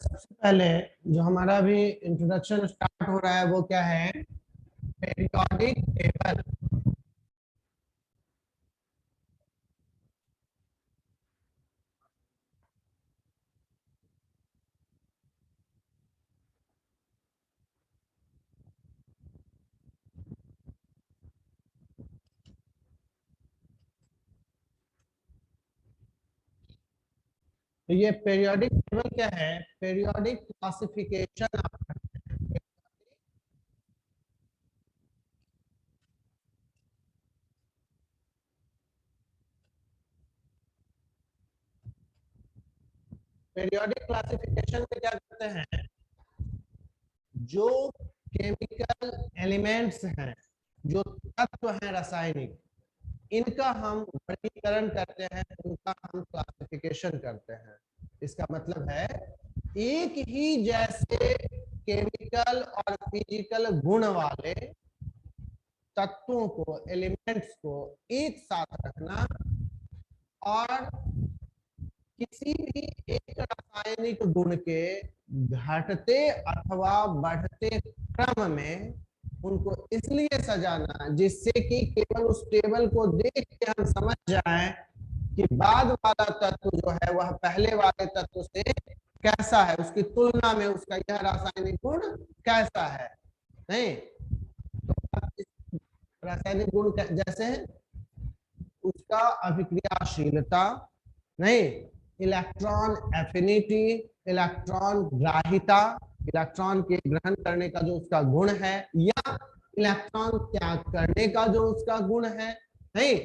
सबसे पहले जो हमारा अभी इंट्रोडक्शन स्टार्ट हो रहा है वो क्या है? Periodic table. तो ये पेरियोडिक टेबल क्या है? पेरियोडिक क्लासिफिकेशन आप करते हैं। पेरियोडिक क्लासिफिकेशन में क्या करते हैं? जो केमिकल एलिमेंट्स हैं, जो तत्व हैं रासायनिक, इनका हम वर्गीकरण करते हैं, उनका हम क्लासिफिकेशन करते हैं। इसका मतलब है एक ही जैसे केमिकल और फिजिकल गुण वाले तत्वों को, एलिमेंट्स को एक साथ रखना और किसी भी एक रासायनिक गुण के घटते अथवा बढ़ते क्रम में उनको इसलिए सजाना जिससे कि केवल उस टेबल को देख के हम समझ जाएं कि बाद वाला तत्व जो है वह पहले वाले तत्व से कैसा है, उसकी तुलना में उसका यह रासायनिक गुण कैसा है। नहीं तो रासायनिक गुण जैसे है उसका अभिक्रियाशीलता, नहीं इलेक्ट्रॉन एफिनिटी, इलेक्ट्रॉन ग्राहिता, इलेक्ट्रॉन के ग्रहण करने का जो उसका गुण है, या इलेक्ट्रॉन त्याग करने का जो उसका गुण है, नहीं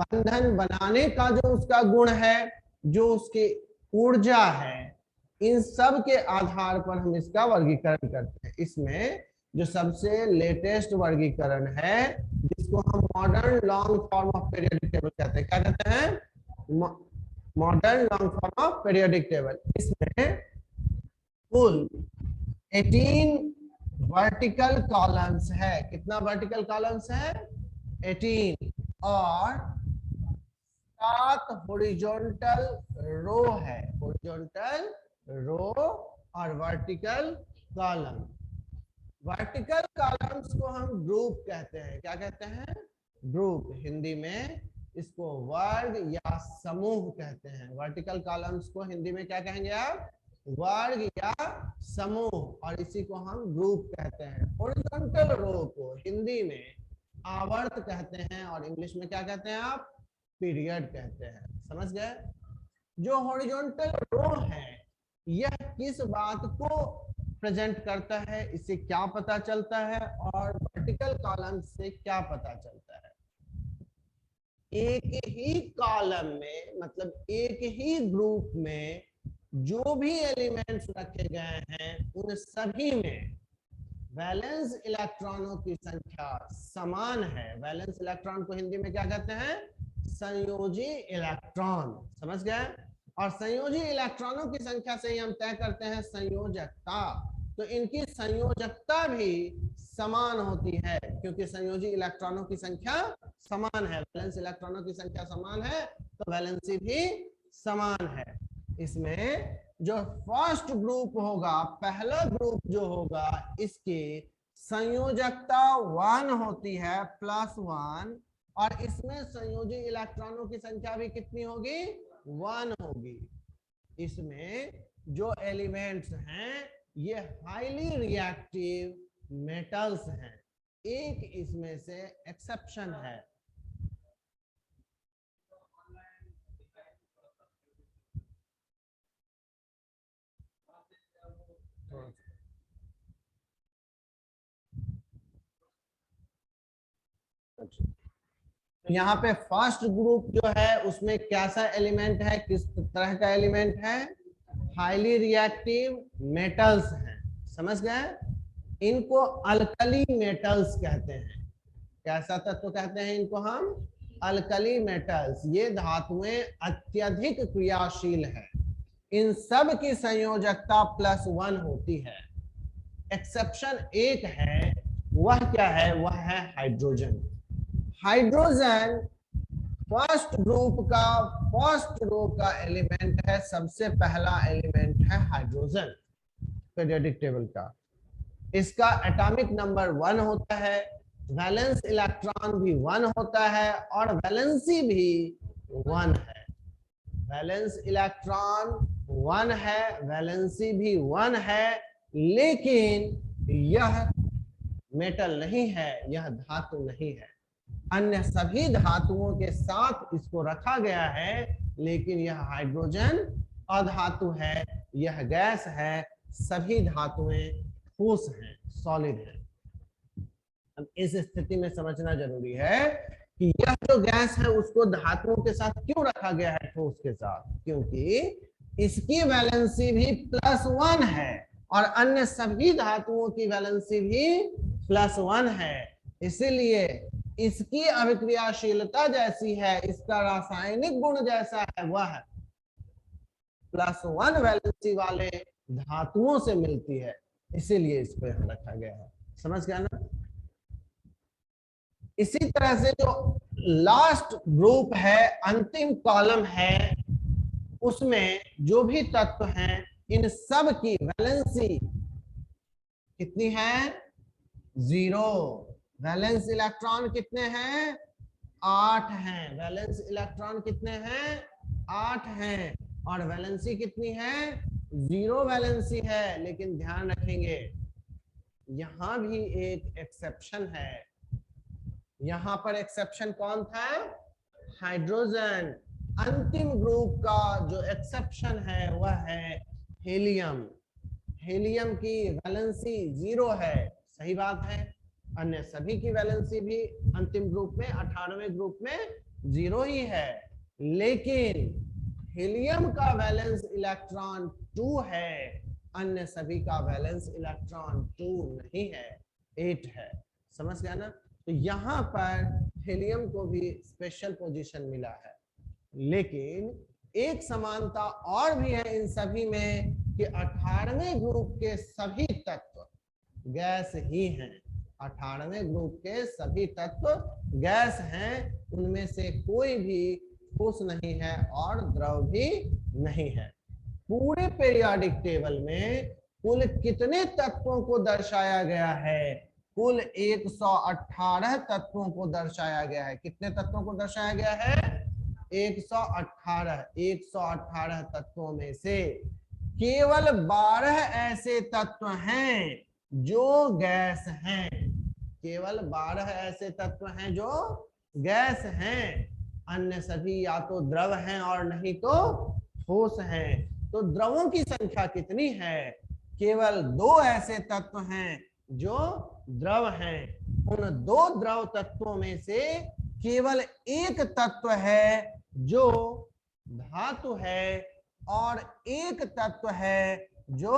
बंधन बनाने का जो उसका गुण है, जो उसकी ऊर्जा है, इन सब के आधार पर हम इसका वर्गीकरण करते हैं। इसमें जो सबसे लेटेस्ट वर्गीकरण है जिसको हम modern long form of periodic table कहते हैं, क्या कहते हैं? Modern long form of periodic table. इसमें कुल 18 वर्टिकल कॉलम्स है। कितना वर्टिकल कॉलम्स है? 18। और 7 हॉरिजॉन्टल रो है, हॉरिजॉन्टल रो और वर्टिकल कॉलम। वर्टिकल कॉलम्स को हम ग्रुप कहते हैं। क्या कहते हैं? ग्रुप। हिंदी में इसको वर्ग या समूह कहते हैं। वर्टिकल कॉलम्स को हिंदी में क्या कहेंगे आप? वर्ग या समूह, और इसी को हम ग्रुप कहते हैं। हॉरिजॉन्टल रो को हिंदी में आवर्त कहते हैं और इंग्लिश में क्या कहते हैं आप? पीरियड कहते हैं। समझ गए? जो हॉरिजॉन्टल रो है यह किस बात को प्रेजेंट करता है, इससे क्या पता चलता है, और वर्टिकल कॉलम से क्या पता चलता है? एक ही कॉलम में, मतलब एक ही ग्रुप में जो भी एलिमेंट्स रखे गए हैं उन सभी में वैलेंस इलेक्ट्रॉनों की संख्या समान है। वैलेंस इलेक्ट्रॉन को हिंदी में क्या कहते हैं? संयोजी इलेक्ट्रॉन। समझ गए? और संयोजी इलेक्ट्रॉनों की संख्या से ही हम तय करते हैं संयोजकता। तो इनकी संयोजकता भी समान होती है क्योंकि संयोजी इलेक्ट्रॉनों की संख्या समान है। वैलेंस इलेक्ट्रॉनों की संख्या समान है तो वैलेंसी भी समान है। इसमें जो फर्स्ट ग्रुप होगा, पहला ग्रुप जो होगा, इसकी संयोजकता 1 होती है, +1, और इसमें संयोजी इलेक्ट्रॉनों की संख्या भी कितनी होगी? 1 होगी। इसमें जो एलिमेंट्स हैं ये हाईली रिएक्टिव मेटल्स हैं। एक इसमें से एक्सेप्शन है। यहाँ पे फर्स्ट ग्रुप जो है उसमें कैसा एलिमेंट है, किस तरह का एलिमेंट है? हाईली रिएक्टिव मेटल्स हैं। समझ गए? इनको अल्कली मेटल्स कहते हैं। कैसा तत्व कहते हैं इनको हम? Alkali metals. ये धातुएं अत्यधिक क्रियाशील है। इन सब की संयोजकता +1 होती है। एक्सेप्शन एक है, वह क्या है? वह है हाइड्रोजन। हाइड्रोजन फर्स्ट ग्रुप का फर्स्ट रो का एलिमेंट है, सबसे पहला एलिमेंट है हाइड्रोजन पीरियोडिक टेबल का। इसका एटॉमिक नंबर 1 होता है, वैलेंस इलेक्ट्रॉन भी 1 होता है और वैलेंसी भी 1 है। वैलेंस इलेक्ट्रॉन 1 है, वैलेंसी भी 1 है, लेकिन यह मेटल नहीं है, यह धातु नहीं है। अन्य सभी धातुओं के साथ इसको रखा गया है, लेकिन यह हाइड्रोजन अधातु है, यह गैस है, सभी धातुएं ठोस हैं, सॉलिड है। अब इस स्थिति में समझना जरूरी है कि यह जो गैस है उसको धातुओं के साथ क्यों रखा गया है, ठोस के साथ, क्योंकि इसकी वैलेंसी भी +1 है और अन्य सभी धातुओं की वैलेंसी भी +1 है। इसीलिए इसकी अभिक्रियाशीलता जैसी है, इसका रासायनिक गुण जैसा है, वह +1 वैलेंसी वाले धातुओं से मिलती है, इसीलिए इस पे रखा गया है। समझ गया ना? इसी तरह से जो लास्ट ग्रुप है, अंतिम कॉलम है, उसमें जो भी तत्व हैं इन सब की वैलेंसी कितनी है? 0। वैलेंस इलेक्ट्रॉन कितने हैं? 8 हैं। वैलेंस इलेक्ट्रॉन कितने हैं? 8 हैं। और वैलेंसी कितनी है? 0 वैलेंसी है। लेकिन ध्यान रखेंगे यहां भी एक एक्सेप्शन है। यहां पर एक्सेप्शन कौन था? हाइड्रोजन। अंतिम ग्रुप का जो एक्सेप्शन है वह है हीलियम। हीलियम की वैलेंसी 0 है, सही बात है। अन्य सभी की वैलेंसी भी अंतिम ग्रुप में 18वें ग्रुप में 0 ही है, लेकिन हीलियम का वैलेंस इलेक्ट्रॉन 2 है, अन्य सभी का वैलेंस इलेक्ट्रॉन 2 नहीं है, 8 है। समझ गया ना? तो यहां पर हीलियम को भी स्पेशल पोजीशन मिला है। लेकिन एक समानता और भी है इन सभी में कि 18वें ग्रुप के सभी तत्व गैस ही हैं। 18वें ग्रुप के सभी तत्व गैस हैं, उनमें से कोई भी ठोस नहीं है और द्रव भी नहीं है। पूरे पीरियोडिक टेबल में कुल कितने तत्वों को दर्शाया गया है? कुल 118 तत्वों को दर्शाया गया है। कितने तत्वों को दर्शाया गया है? 118। 118 तत्वों में से केवल 12 ऐसे तत्व हैं जो गैस हैं। केवल 12 ऐसे तत्व हैं जो गैस हैं, अन्य सभी या तो द्रव हैं और नहीं तो ठोस हैं। तो द्रवों की संख्या कितनी है? केवल 2 ऐसे तत्व हैं जो द्रव हैं। उन 2 द्रव तत्वों में से केवल एक तत्व है जो धातु है और एक तत्व है जो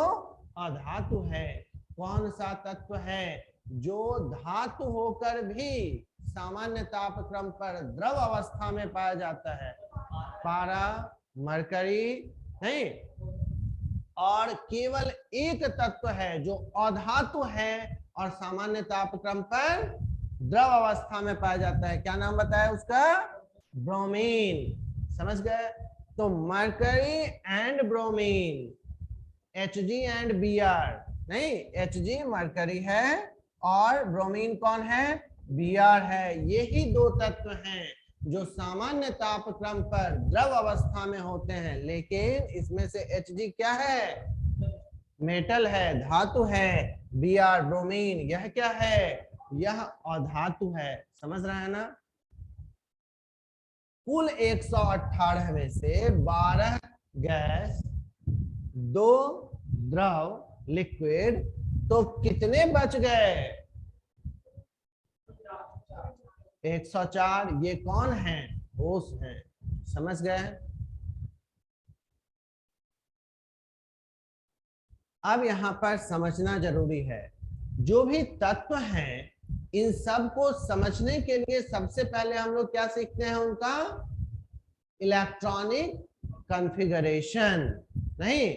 अधातु है। कौन सा तत्व है जो धातु होकर भी सामान्य तापक्रम पर द्रव अवस्था में पाया जाता है? पारा, मरकरी नहीं। और केवल एक तत्व है जो अधातु है और सामान्य तापक्रम पर द्रव अवस्था में पाया जाता है। क्या नाम बताया उसका? ब्रोमीन। समझ गए? तो mercury and bromine, Hg and Br नहीं, Hg मरकरी है और ब्रोमीन कौन है? Br है। यही 2 तत्व हैं जो सामान्य तापक्रम पर द्रव अवस्था में होते हैं, लेकिन इसमें से Hg क्या है? मेटल है, धातु है। Br ब्रोमीन, यह क्या है? यह अधातु है। समझ रहे हैं ना? कुल 118 में से 12 गैस, 2 द्रव लिक्विड, तो कितने बच गए? 104। ये कौन है? ठोस हैं। समझ गए? अब यहां पर समझना जरूरी है, जो भी तत्व हैं इन सब को समझने के लिए सबसे पहले हम लोग क्या सीखते हैं? उनका इलेक्ट्रॉनिक कॉन्फ़िगरेशन। नहीं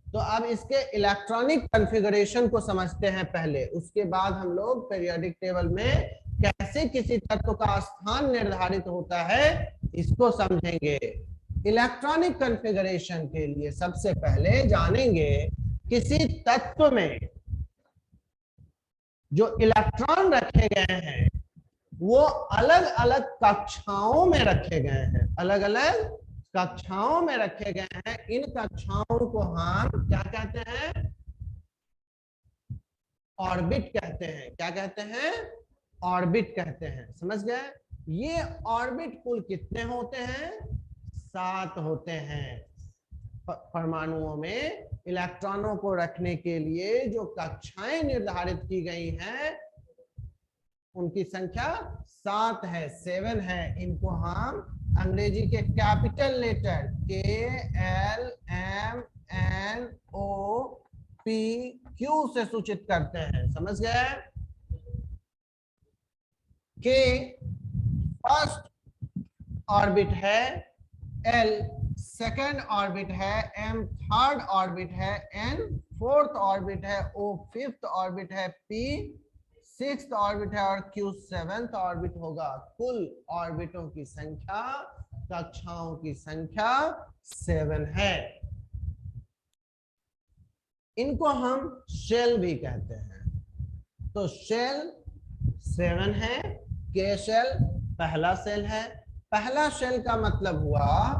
तो अब इसके इलेक्ट्रॉनिक कॉन्फ़िगरेशन को समझते हैं पहले, उसके बाद हम लोग पीरियोडिक टेबल में कैसे किसी तत्व का स्थान निर्धारित होता है इसको समझेंगे। इलेक्ट्रॉनिक कॉन्फ़िगरेशन के लिए सबसे पहले जानेंगे किसी तत्व में जो इलेक्ट्रॉन रखे गए हैं वो अलग अलग कक्षाओं में रखे गए हैं, अलग अलग कक्षाओं में रखे गए हैं। इन कक्षाओं को हम क्या कहते हैं? ऑर्बिट कहते हैं। क्या कहते हैं? ऑर्बिट कहते हैं। समझ गए? ये ऑर्बिट कुल कितने होते हैं? 7 होते हैं। परमाणुओं में इलेक्ट्रॉनों को रखने के लिए जो कक्षाएं निर्धारित की गई हैं उनकी संख्या 7 है, 7 है। इनको हम अंग्रेजी के कैपिटल लेटर KLMNOP से सूचित करते हैं। समझ गए? के फर्स्ट ऑर्बिट है, L सेकेंड ऑर्बिट है, M थर्ड ऑर्बिट है, N फोर्थ ऑर्बिट है, O फिफ्थ ऑर्बिट है, P सिक्स्थ ऑर्बिट है और Q सेवेंथ ऑर्बिट होगा। कुल ऑर्बिटों की संख्या, कक्षाओं की संख्या 7 है। इनको हम शेल भी कहते हैं। तो शेल 7 है। के शेल पहला शेल है। पहला शेल का मतलब हुआ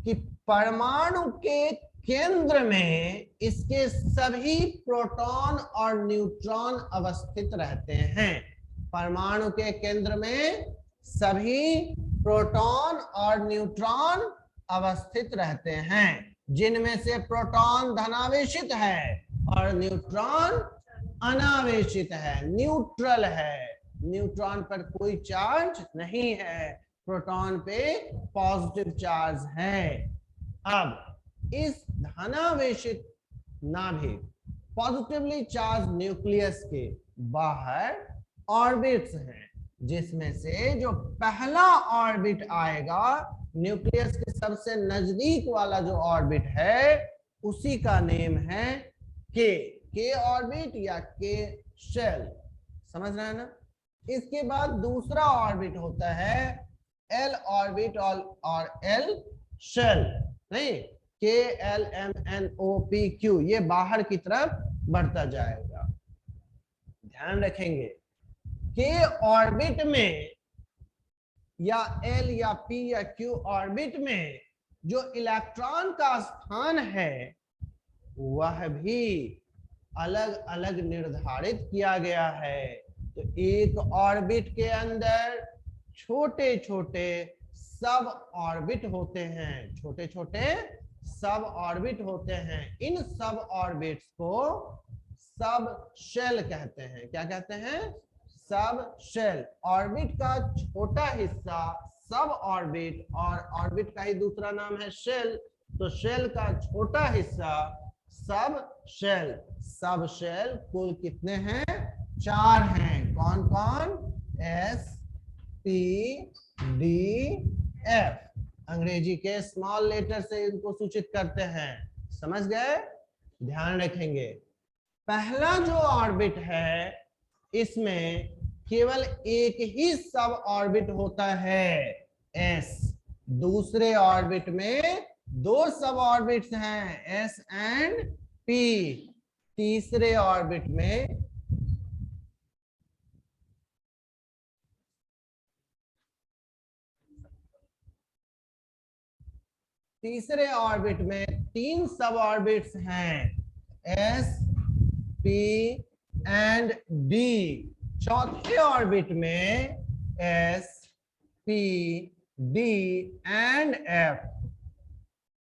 कि परमाणु के केंद्र में इसके सभी प्रोटॉन और न्यूट्रॉन अवस्थित रहते हैं। परमाणु के केंद्र में सभी प्रोटॉन और न्यूट्रॉन अवस्थित रहते हैं, जिनमें से प्रोटॉन धनावेशित है और न्यूट्रॉन अनावेशित है, न्यूट्रल है। न्यूट्रॉन पर कोई चार्ज नहीं है, प्रोटॉन पे पॉजिटिव चार्ज है। अब इस धनावेशित नाभिक पॉजिटिवली चार्ज न्यूक्लियस के बाहर ऑर्बिट्स हैं, जिसमें से जो पहला ऑर्बिट आएगा न्यूक्लियस के सबसे नजदीक वाला जो ऑर्बिट है उसी का नेम है के ऑर्बिट या के शेल। समझ रहे हैं ना? इसके बाद दूसरा ऑर्बिट होता है एल ऑर्बिट और एल शेल। नहीं, KLMNOPQ ये बाहर की तरफ बढ़ता जाएगा। ध्यान रखेंगे के ऑर्बिट में या एल या पी या क्यू ऑर्बिट में जो इलेक्ट्रॉन का स्थान है वह भी अलग अलग निर्धारित किया गया है। तो एक ऑर्बिट के अंदर छोटे छोटे सब ऑर्बिट होते हैं, छोटे छोटे सब ऑर्बिट होते हैं। इन सब ऑर्बिट्स को सब शेल कहते हैं। क्या कहते हैं? सब शेल। ऑर्बिट का छोटा हिस्सा सब ऑर्बिट, और ऑर्बिट का ही दूसरा नाम है शेल, तो शेल का छोटा हिस्सा सब शेल। सब शेल कुल कितने हैं? 4 हैं। कौन कौन? S P D F। अंग्रेजी के स्मॉल लेटर से इनको सूचित करते हैं। समझ गए? ध्यान रखेंगे। पहला जो ऑर्बिट है इसमें केवल एक ही सब ऑर्बिट होता है, S। दूसरे ऑर्बिट में 2 सब ऑर्बिट्स हैं, S एंड P। तीसरे ऑर्बिट में तीसरे ऑर्बिट में 3 सब ऑर्बिट्स हैं, S P एंड D। चौथे ऑर्बिट में S P D and F।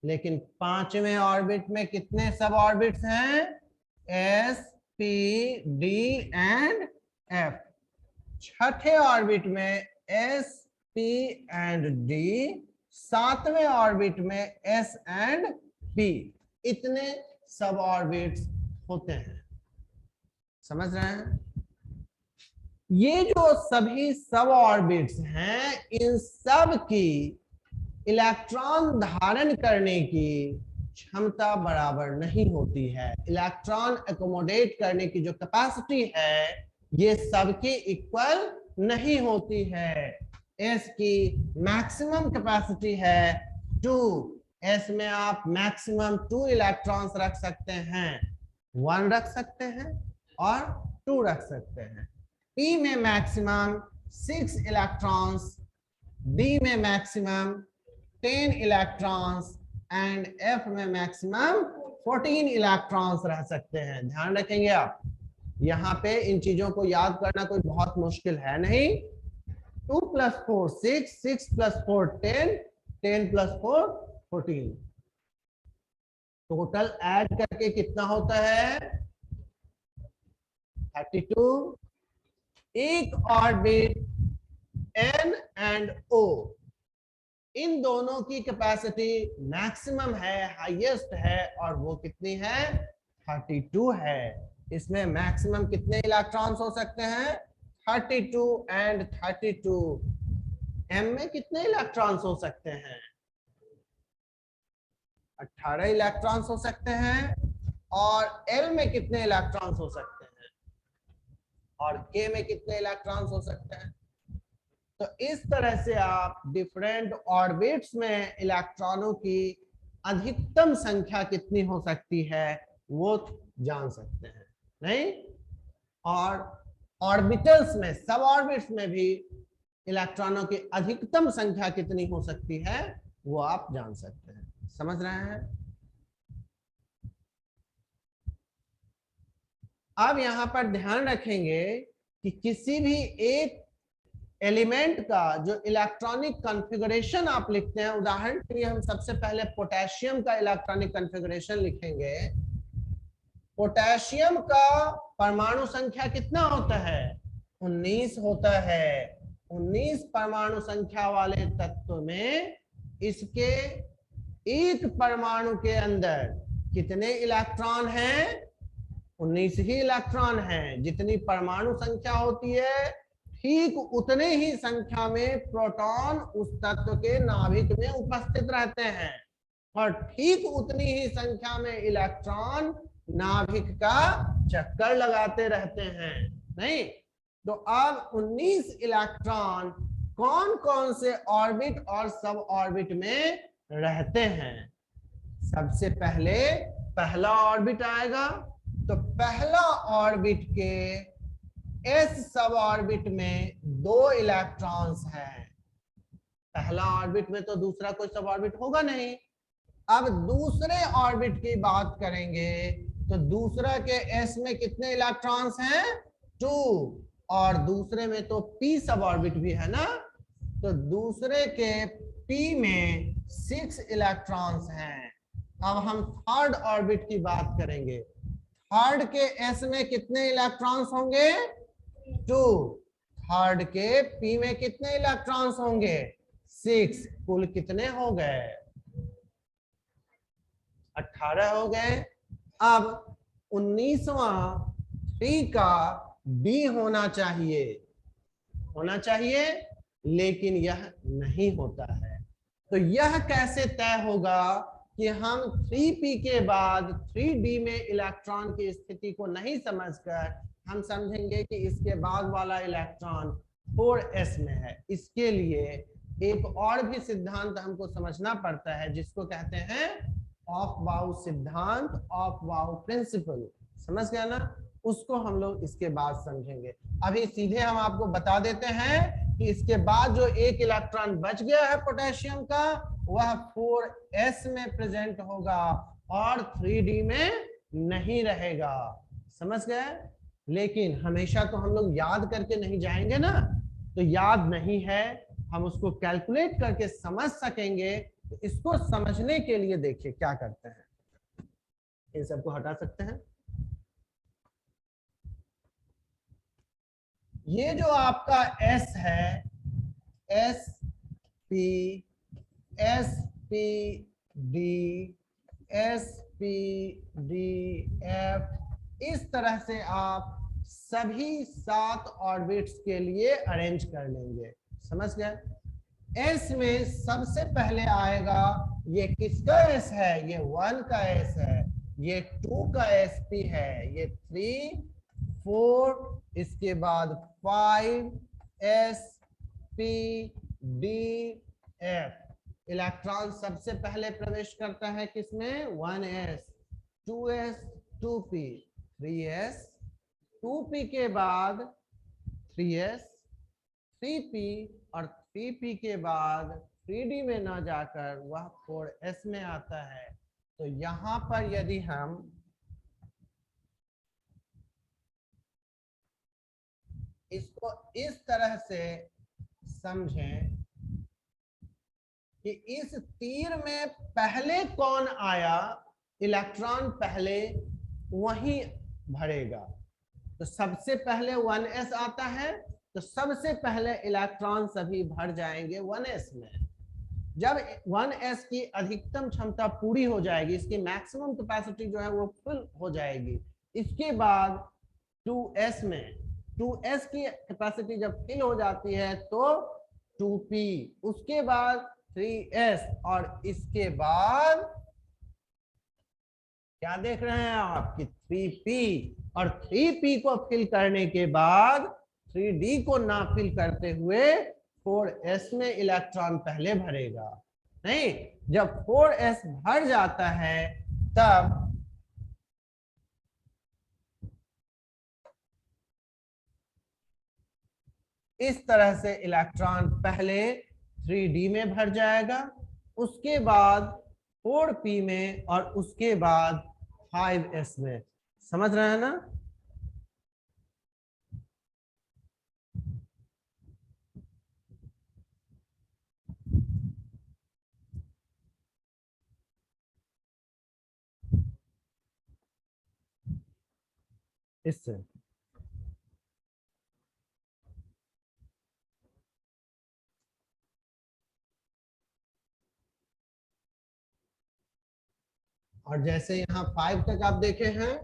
लेकिन पांचवें ऑर्बिट में कितने सब ऑर्बिट्स हैं? S P D and F। छठे ऑर्बिट में S P एंड D। सातवें ऑर्बिट में S एंड P। इतने सब ऑर्बिट्स होते हैं। समझ रहे हैं? ये जो सभी सब ऑर्बिट्स हैं इन सब की इलेक्ट्रॉन धारण करने की क्षमता बराबर नहीं होती है। इलेक्ट्रॉन एकोमोडेट करने की जो कैपेसिटी है ये सबकी इक्वल नहीं होती है। एस की मैक्सिमम कैपेसिटी है 2। एस में आप मैक्सिमम 2 इलेक्ट्रॉन्स रख सकते हैं, 1 रख सकते हैं और 2 रख सकते हैं। पी में मैक्सिमम 6 इलेक्ट्रॉन्स, डी में मैक्सिमम 10 इलेक्ट्रॉन्स एंड एफ में मैक्सिमम 14 इलेक्ट्रॉन्स रह सकते हैं। ध्यान रखेंगे आप, यहाँ पे इन चीजों को याद करना कोई बहुत मुश्किल है नहीं। 2 + 4 6, 6 + 4 10, 10 + 4 14। टोटल ऐड करके कितना होता है 32। एक ऑर्बिट N एंड O, इन दोनों की कैपेसिटी मैक्सिमम है, हाईएस्ट है, और वो कितनी है 32 है। इसमें मैक्सिमम कितने इलेक्ट्रॉन्स हो सकते हैं 32 एंड 32। M में कितने इलेक्ट्रॉन्स हो सकते हैं 18 इलेक्ट्रॉन्स हो सकते हैं। और L में कितने इलेक्ट्रॉन्स हो सकते हैं और K में कितने इलेक्ट्रॉन्स हो सकते हैं। तो इस तरह से आप डिफरेंट ऑर्बिट्स में इलेक्ट्रॉनों की अधिकतम संख्या कितनी हो सकती है वो जान सकते हैं नहीं। और ऑर्बिटल्स में, सब ऑर्बिट्स में भी इलेक्ट्रॉनों की अधिकतम संख्या कितनी हो सकती है वो आप जान सकते हैं। समझ रहे हैं। अब यहां पर ध्यान रखेंगे कि किसी भी एक एलिमेंट का जो इलेक्ट्रॉनिक कॉन्फ़िगरेशन आप लिखते हैं, उदाहरण के लिए हम सबसे पहले पोटेशियम का इलेक्ट्रॉनिक कॉन्फ़िगरेशन लिखेंगे। पोटेशियम का परमाणु संख्या कितना होता है 19 होता है। 19 परमाणु संख्या वाले तत्व में इसके एक परमाणु के अंदर कितने इलेक्ट्रॉन हैं 19 ही इलेक्ट्रॉन हैं। जितनी परमाणु संख्या होती है ठीक उतने ही संख्या में प्रोटॉन उस तत्व के नाभिक में उपस्थित रहते हैं और ठीक उतनी ही संख्या में इलेक्ट्रॉन नाभिक का चक्कर लगाते रहते हैं नहीं। तो अब 19 इलेक्ट्रॉन कौन कौन से ऑर्बिट और सब ऑर्बिट में रहते हैं। सबसे पहले पहला ऑर्बिट आएगा, तो पहला ऑर्बिट के एस सब ऑर्बिट में 2 इलेक्ट्रॉन्स हैं। पहला ऑर्बिट में तो दूसरा कोई सब ऑर्बिट होगा नहीं। अब दूसरे ऑर्बिट की बात करेंगे तो दूसरा के एस में कितने इलेक्ट्रॉन्स हैं 2, और दूसरे में तो पी सब ऑर्बिट भी है ना, तो दूसरे के पी में 6 इलेक्ट्रॉन्स हैं। अब हम थर्ड ऑर्बिट की बात करेंगे। थर्ड के एस में कितने इलेक्ट्रॉन्स होंगे 2, थर्ड के पी में कितने इलेक्ट्रॉन्स होंगे 6। कुल कितने हो गए 18 हो गए। अब 19वां पी का डी होना चाहिए, लेकिन यह नहीं होता है। तो यह कैसे तय होगा कि हम 3p के बाद 3d में इलेक्ट्रॉन की स्थिति को नहीं समझकर हम समझेंगे कि इसके बाद वाला इलेक्ट्रॉन 4s में है। इसके लिए एक और भी सिद्धांत हमको समझना पड़ता है जिसको कहते हैं ऑफ बाउ सिद्धांत, ऑफ बाउ प्रिंसिपल। समझ गया ना, उसको हम लोग इसके बाद समझेंगे। अभी सीधे हम आपको बता देते हैं कि इसके बाद जो एक इलेक्ट्रॉन बच गया है पोटेशियम का वह 4s में प्रेजेंट होगा और 3d में नहीं रहेगा। समझ गए। लेकिन हमेशा तो हम लोग याद करके नहीं जाएंगे ना, तो याद नहीं है हम उसको कैलकुलेट करके समझ सकेंगे। तो इसको समझने के लिए देखिए क्या करते हैं, इन सबको हटा सकते हैं। ये जो आपका S है S P S P D S P D F, इस तरह से आप सभी 7 ऑर्बिट्स के लिए अरेंज कर लेंगे। समझ गए। S में सबसे पहले आएगा, ये किसका S है, ये 1 का S है, ये 2 का sp है, ये 3 4, इसके बाद 5 s p D F. Electron सबसे पहले प्रवेश करता है किसमें? 1s, 2s, 2p, 3s, 2p के बाद 3s, 3p और 3p के बाद 3d में ना जाकर वह 4s में आता है। तो यहां पर यदि हम इसको इस तरह से समझें कि इस तीर में पहले कौन आया, इलेक्ट्रॉन पहले वही भरेगा। तो सबसे पहले 1s आता है, तो सबसे पहले इलेक्ट्रॉन सभी भर जाएंगे 1s में। जब 1s की अधिकतम क्षमता पूरी हो जाएगी, इसकी मैक्सिमम कैपेसिटी जो है वो फुल हो जाएगी, इसके बाद 2s में 2s की कैपेसिटी जब फिल हो जाती है तो 2p, उसके बाद 3s और इसके बाद क्या देख रहे हैं आप कि 3p, और 3p को फिल करने के बाद 3d को ना फिल करते हुए 4s में इलेक्ट्रॉन पहले भरेगा। नहीं, जब 4s भर जाता है तब इस तरह से इलेक्ट्रॉन पहले 3d में भर जाएगा, उसके बाद 4p में और उसके बाद 5s में। समझ रहे हैं ना? इससे और जैसे यहाँ 5 तक आप देखे हैं,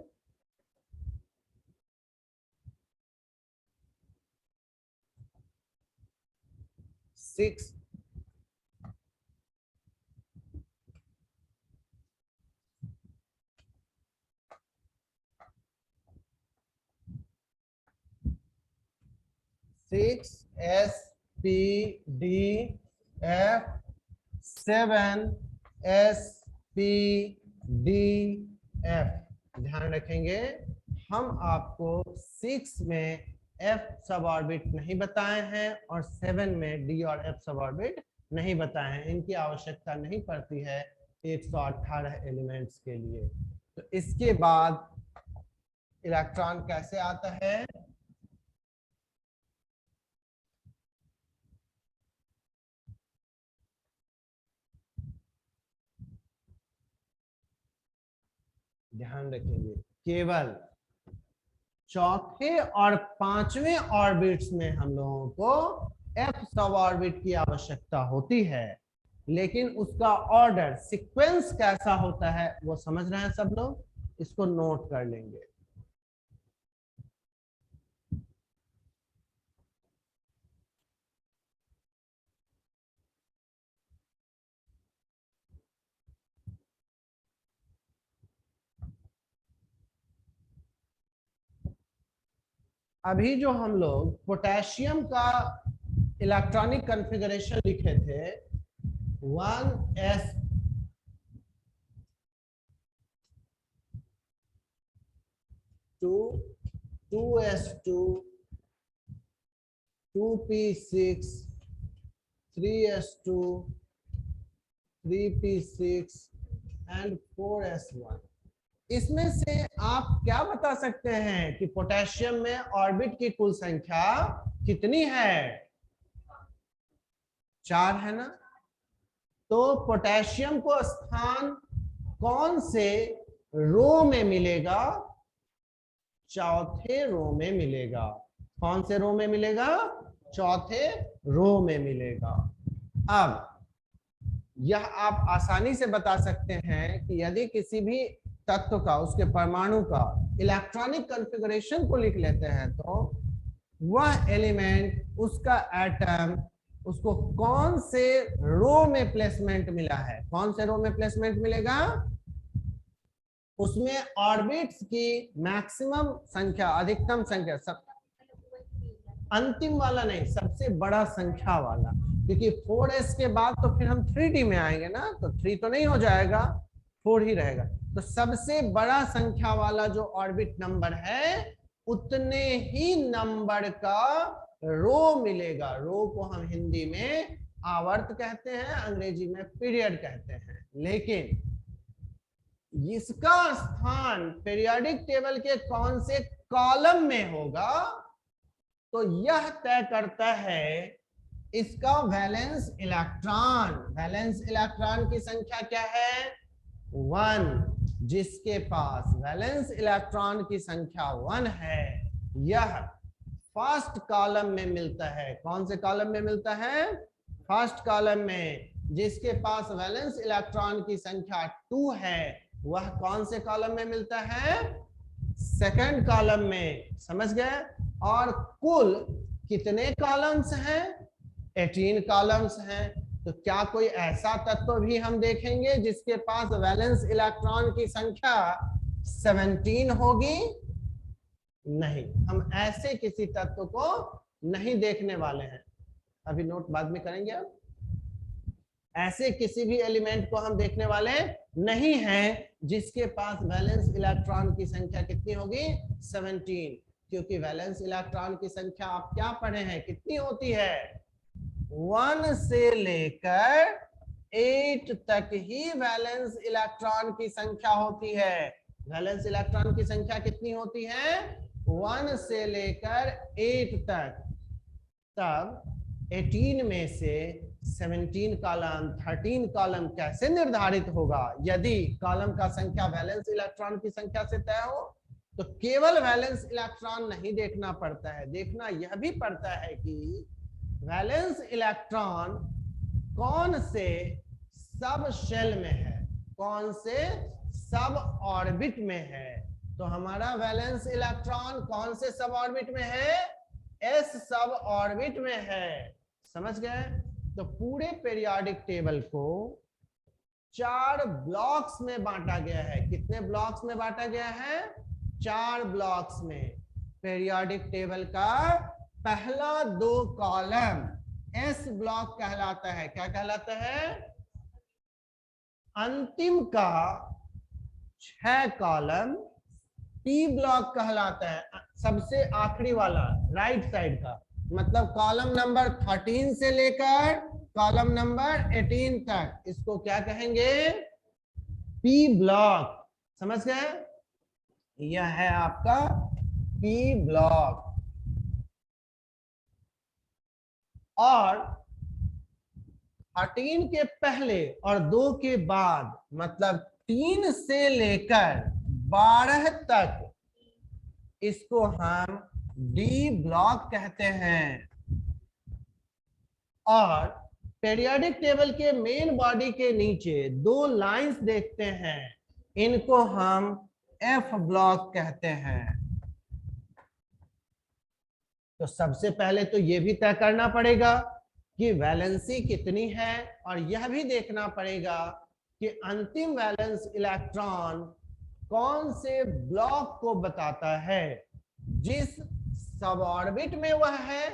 six, S, P, D, F, 7, S, P, D, F। ध्यान रखेंगे, हम आपको 6 में F सब ऑर्बिट नहीं बताए हैं और 7 में D और F सब ऑर्बिट नहीं बताए हैं। इनकी आवश्यकता नहीं पड़ती है 118 एलिमेंट्स के लिए। तो इसके बाद इलेक्ट्रॉन कैसे आता है? ध्यान रखेंगे, केवल चौथे और पांचवें ऑर्बिट्स में हम लोगों को एफ सब ऑर्बिट की आवश्यकता होती है, लेकिन उसका ऑर्डर सीक्वेंस कैसा होता है वो समझ रहे हैं सब लोग? इसको नोट कर लेंगे। अभी जो हम लोग पोटेशियम का इलेक्ट्रॉनिक कॉन्फ़िगरेशन लिखे थे, 1s 2, 2s2, 2p6, 3s2, 3p6 and 4s1। इसमें से आप क्या बता सकते हैं कि पोटेशियम में ऑर्बिट की कुल संख्या कितनी है? 4 है ना? तो पोटेशियम को स्थान कौन से रो में मिलेगा? चौथे रो में मिलेगा। कौन से रो में मिलेगा? चौथे रो में मिलेगा। अब यह आप आसानी से बता सकते हैं कि यदि किसी भी तत्व का, उसके परमाणु का इलेक्ट्रॉनिक कॉन्फ़िगरेशन को लिख लेते हैं तो वह एलिमेंट, उसका एटम, उसको कौन से रो में प्लेसमेंट मिला है, कौन से रो में प्लेसमेंट मिलेगा? उसमें ऑर्बिट्स की मैक्सिमम संख्या, अधिकतम संख्या, सब अंतिम वाला नहीं, सबसे बड़ा संख्या वाला। क्योंकि 4s के बाद तो फिर हम 3d में आएंगे ना, तो 3 तो नहीं हो जाएगा, 4 ही रहेगा। तो सबसे बड़ा संख्या वाला जो ऑर्बिट नंबर है उतने ही नंबर का रो मिलेगा। रो को हम हिंदी में आवर्त कहते हैं, अंग्रेजी में पीरियड कहते हैं। लेकिन इसका स्थान पीरियोडिक टेबल के कौन से कॉलम में होगा तो यह तय करता है इसका वैलेंस इलेक्ट्रॉन। वैलेंस इलेक्ट्रॉन की संख्या क्या है? 1। जिसके पास वैलेंस इलेक्ट्रॉन की संख्या 1 है यह फर्स्ट कॉलम में मिलता है। कौन से कॉलम में मिलता है? फर्स्ट कॉलम में। जिसके पास वैलेंस इलेक्ट्रॉन की संख्या 2 है वह कौन से कॉलम में मिलता है? सेकंड कॉलम में। समझ गए? और कुल कितने कॉलम्स हैं? 18 कॉलम्स हैं। तो क्या कोई ऐसा तत्व भी हम देखेंगे जिसके पास वैलेंस इलेक्ट्रॉन की संख्या 17 होगी? नहीं, हम ऐसे किसी तत्व को नहीं देखने वाले हैं। अभी नोट बाद में करेंगे। अब ऐसे किसी भी एलिमेंट को हम देखने वाले नहीं हैं जिसके पास वैलेंस इलेक्ट्रॉन की संख्या कितनी होगी? 17। क्योंकि वैलेंस इलेक्ट्रॉन की संख्या आप क्या पढ़े हैं, कितनी होती है? 1 से लेकर 8 तक ही वैलेंस इलेक्ट्रॉन की संख्या होती है। वैलेंस इलेक्ट्रॉन की संख्या कितनी होती है? 1 से लेकर 8 तक। तब 18 में से 17 कॉलम 13 कॉलम कैसे निर्धारित होगा? यदि कॉलम का संख्या वैलेंस इलेक्ट्रॉन की संख्या से तय हो तो केवल वैलेंस इलेक्ट्रॉन नहीं देखना पड़ता है, देखना यह भी पड़ता है कि वैलेंस इलेक्ट्रॉन कौन से सब शेल में है, कौन से सब ऑर्बिट में है। तो हमारा वैलेंस इलेक्ट्रॉन कौन से सब ऑर्बिट में है? एस सब ऑर्बिट में है। समझ गए? तो पूरे पीरियोडिक टेबल को 4 ब्लॉक्स में बांटा गया है। कितने ब्लॉक्स में बांटा गया है? 4 ब्लॉक्स में। पीरियोडिक टेबल का पहला 2 कॉलम एस ब्लॉक कहलाता है। क्या कहलाता है? अंतिम का 6 कॉलम पी ब्लॉक कहलाता है। सबसे आखिरी वाला राइट साइड का, मतलब कॉलम नंबर 13 से लेकर कॉलम नंबर 18 तक, इसको क्या कहेंगे? P block. समझ गए? यह है आपका पी ब्लॉक। और 13 के पहले और 2 के बाद, मतलब 3 से लेकर 12 तक, इसको हम डी ब्लॉक कहते हैं। और पीरियोडिक टेबल के मेन बॉडी के नीचे 2 लाइंस देखते हैं, इनको हम एफ ब्लॉक कहते हैं। तो सबसे पहले तो यह भी तय करना पड़ेगा कि वैलेंसी कितनी है, और यह भी देखना पड़ेगा कि अंतिम वैलेंस इलेक्ट्रॉन कौन से ब्लॉक को बताता है। जिस सब ऑर्बिट में वह है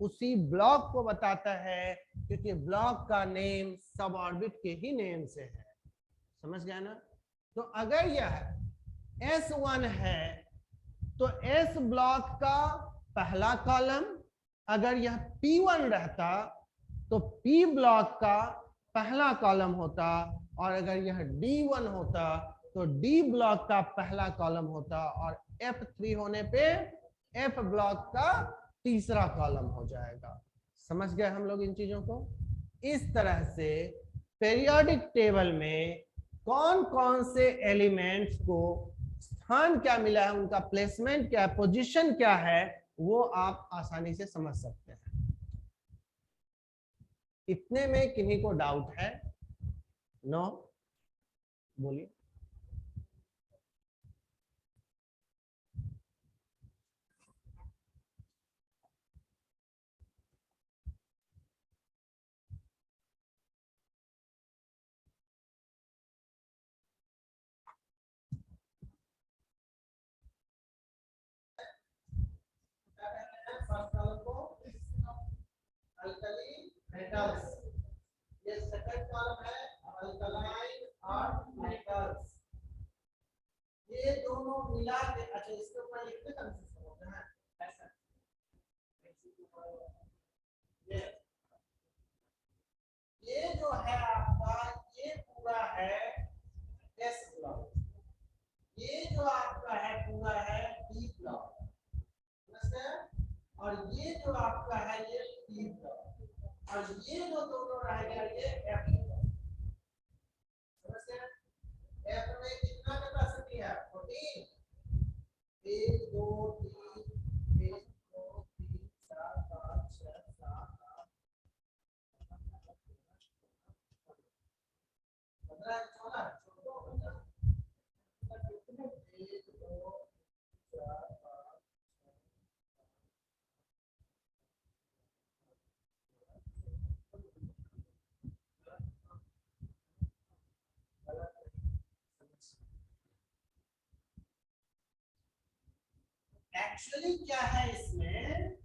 उसी ब्लॉक को बताता है, क्योंकि ब्लॉक का नेम सब ऑर्बिट के ही नेम से है। समझ गया ना? तो अगर यह S1 है तो S ब्लॉक का पहला कॉलम, अगर यह P1 रहता तो P ब्लॉक का पहला कॉलम होता, और अगर यह D1 होता तो D ब्लॉक का पहला कॉलम होता, और F3 होने पे F ब्लॉक का तीसरा कॉलम हो जाएगा। समझ गए हम लोग इन चीजों को? इस तरह से पीरियोडिक टेबल में कौन कौन से एलिमेंट्स को स्थान क्या मिला है, उनका प्लेसमेंट क्या है, पोजीशन क्या है, वो आप आसानी से समझ सकते हैं। इतने में किन्हीं को डाउट है? नो? बोलिए। फर्स्ट कॉलम को अल्कली मेटल्स, ये सेकंड कॉलम है अल्कलाइन और मेटल्स, ये दोनों मिला के, अच्छा इसके ऊपर लिखते कंसिस्ट होते हैं ऐसा, ये जो है आपका ये पूरा है एस ब्लॉक, ये जो आपका है पूरा है डी ब्लॉक, और ये जो आपका है ये पी ब्लॉक, और ये जो दोनों रहेगा ये एफ ब्लॉक। समझते हैं? एफ में कितना कैपेसिटी है 14, 1 2 3 1 2 3 4 5 6 7 8 15 14 एक्चुअली क्या है इसमें,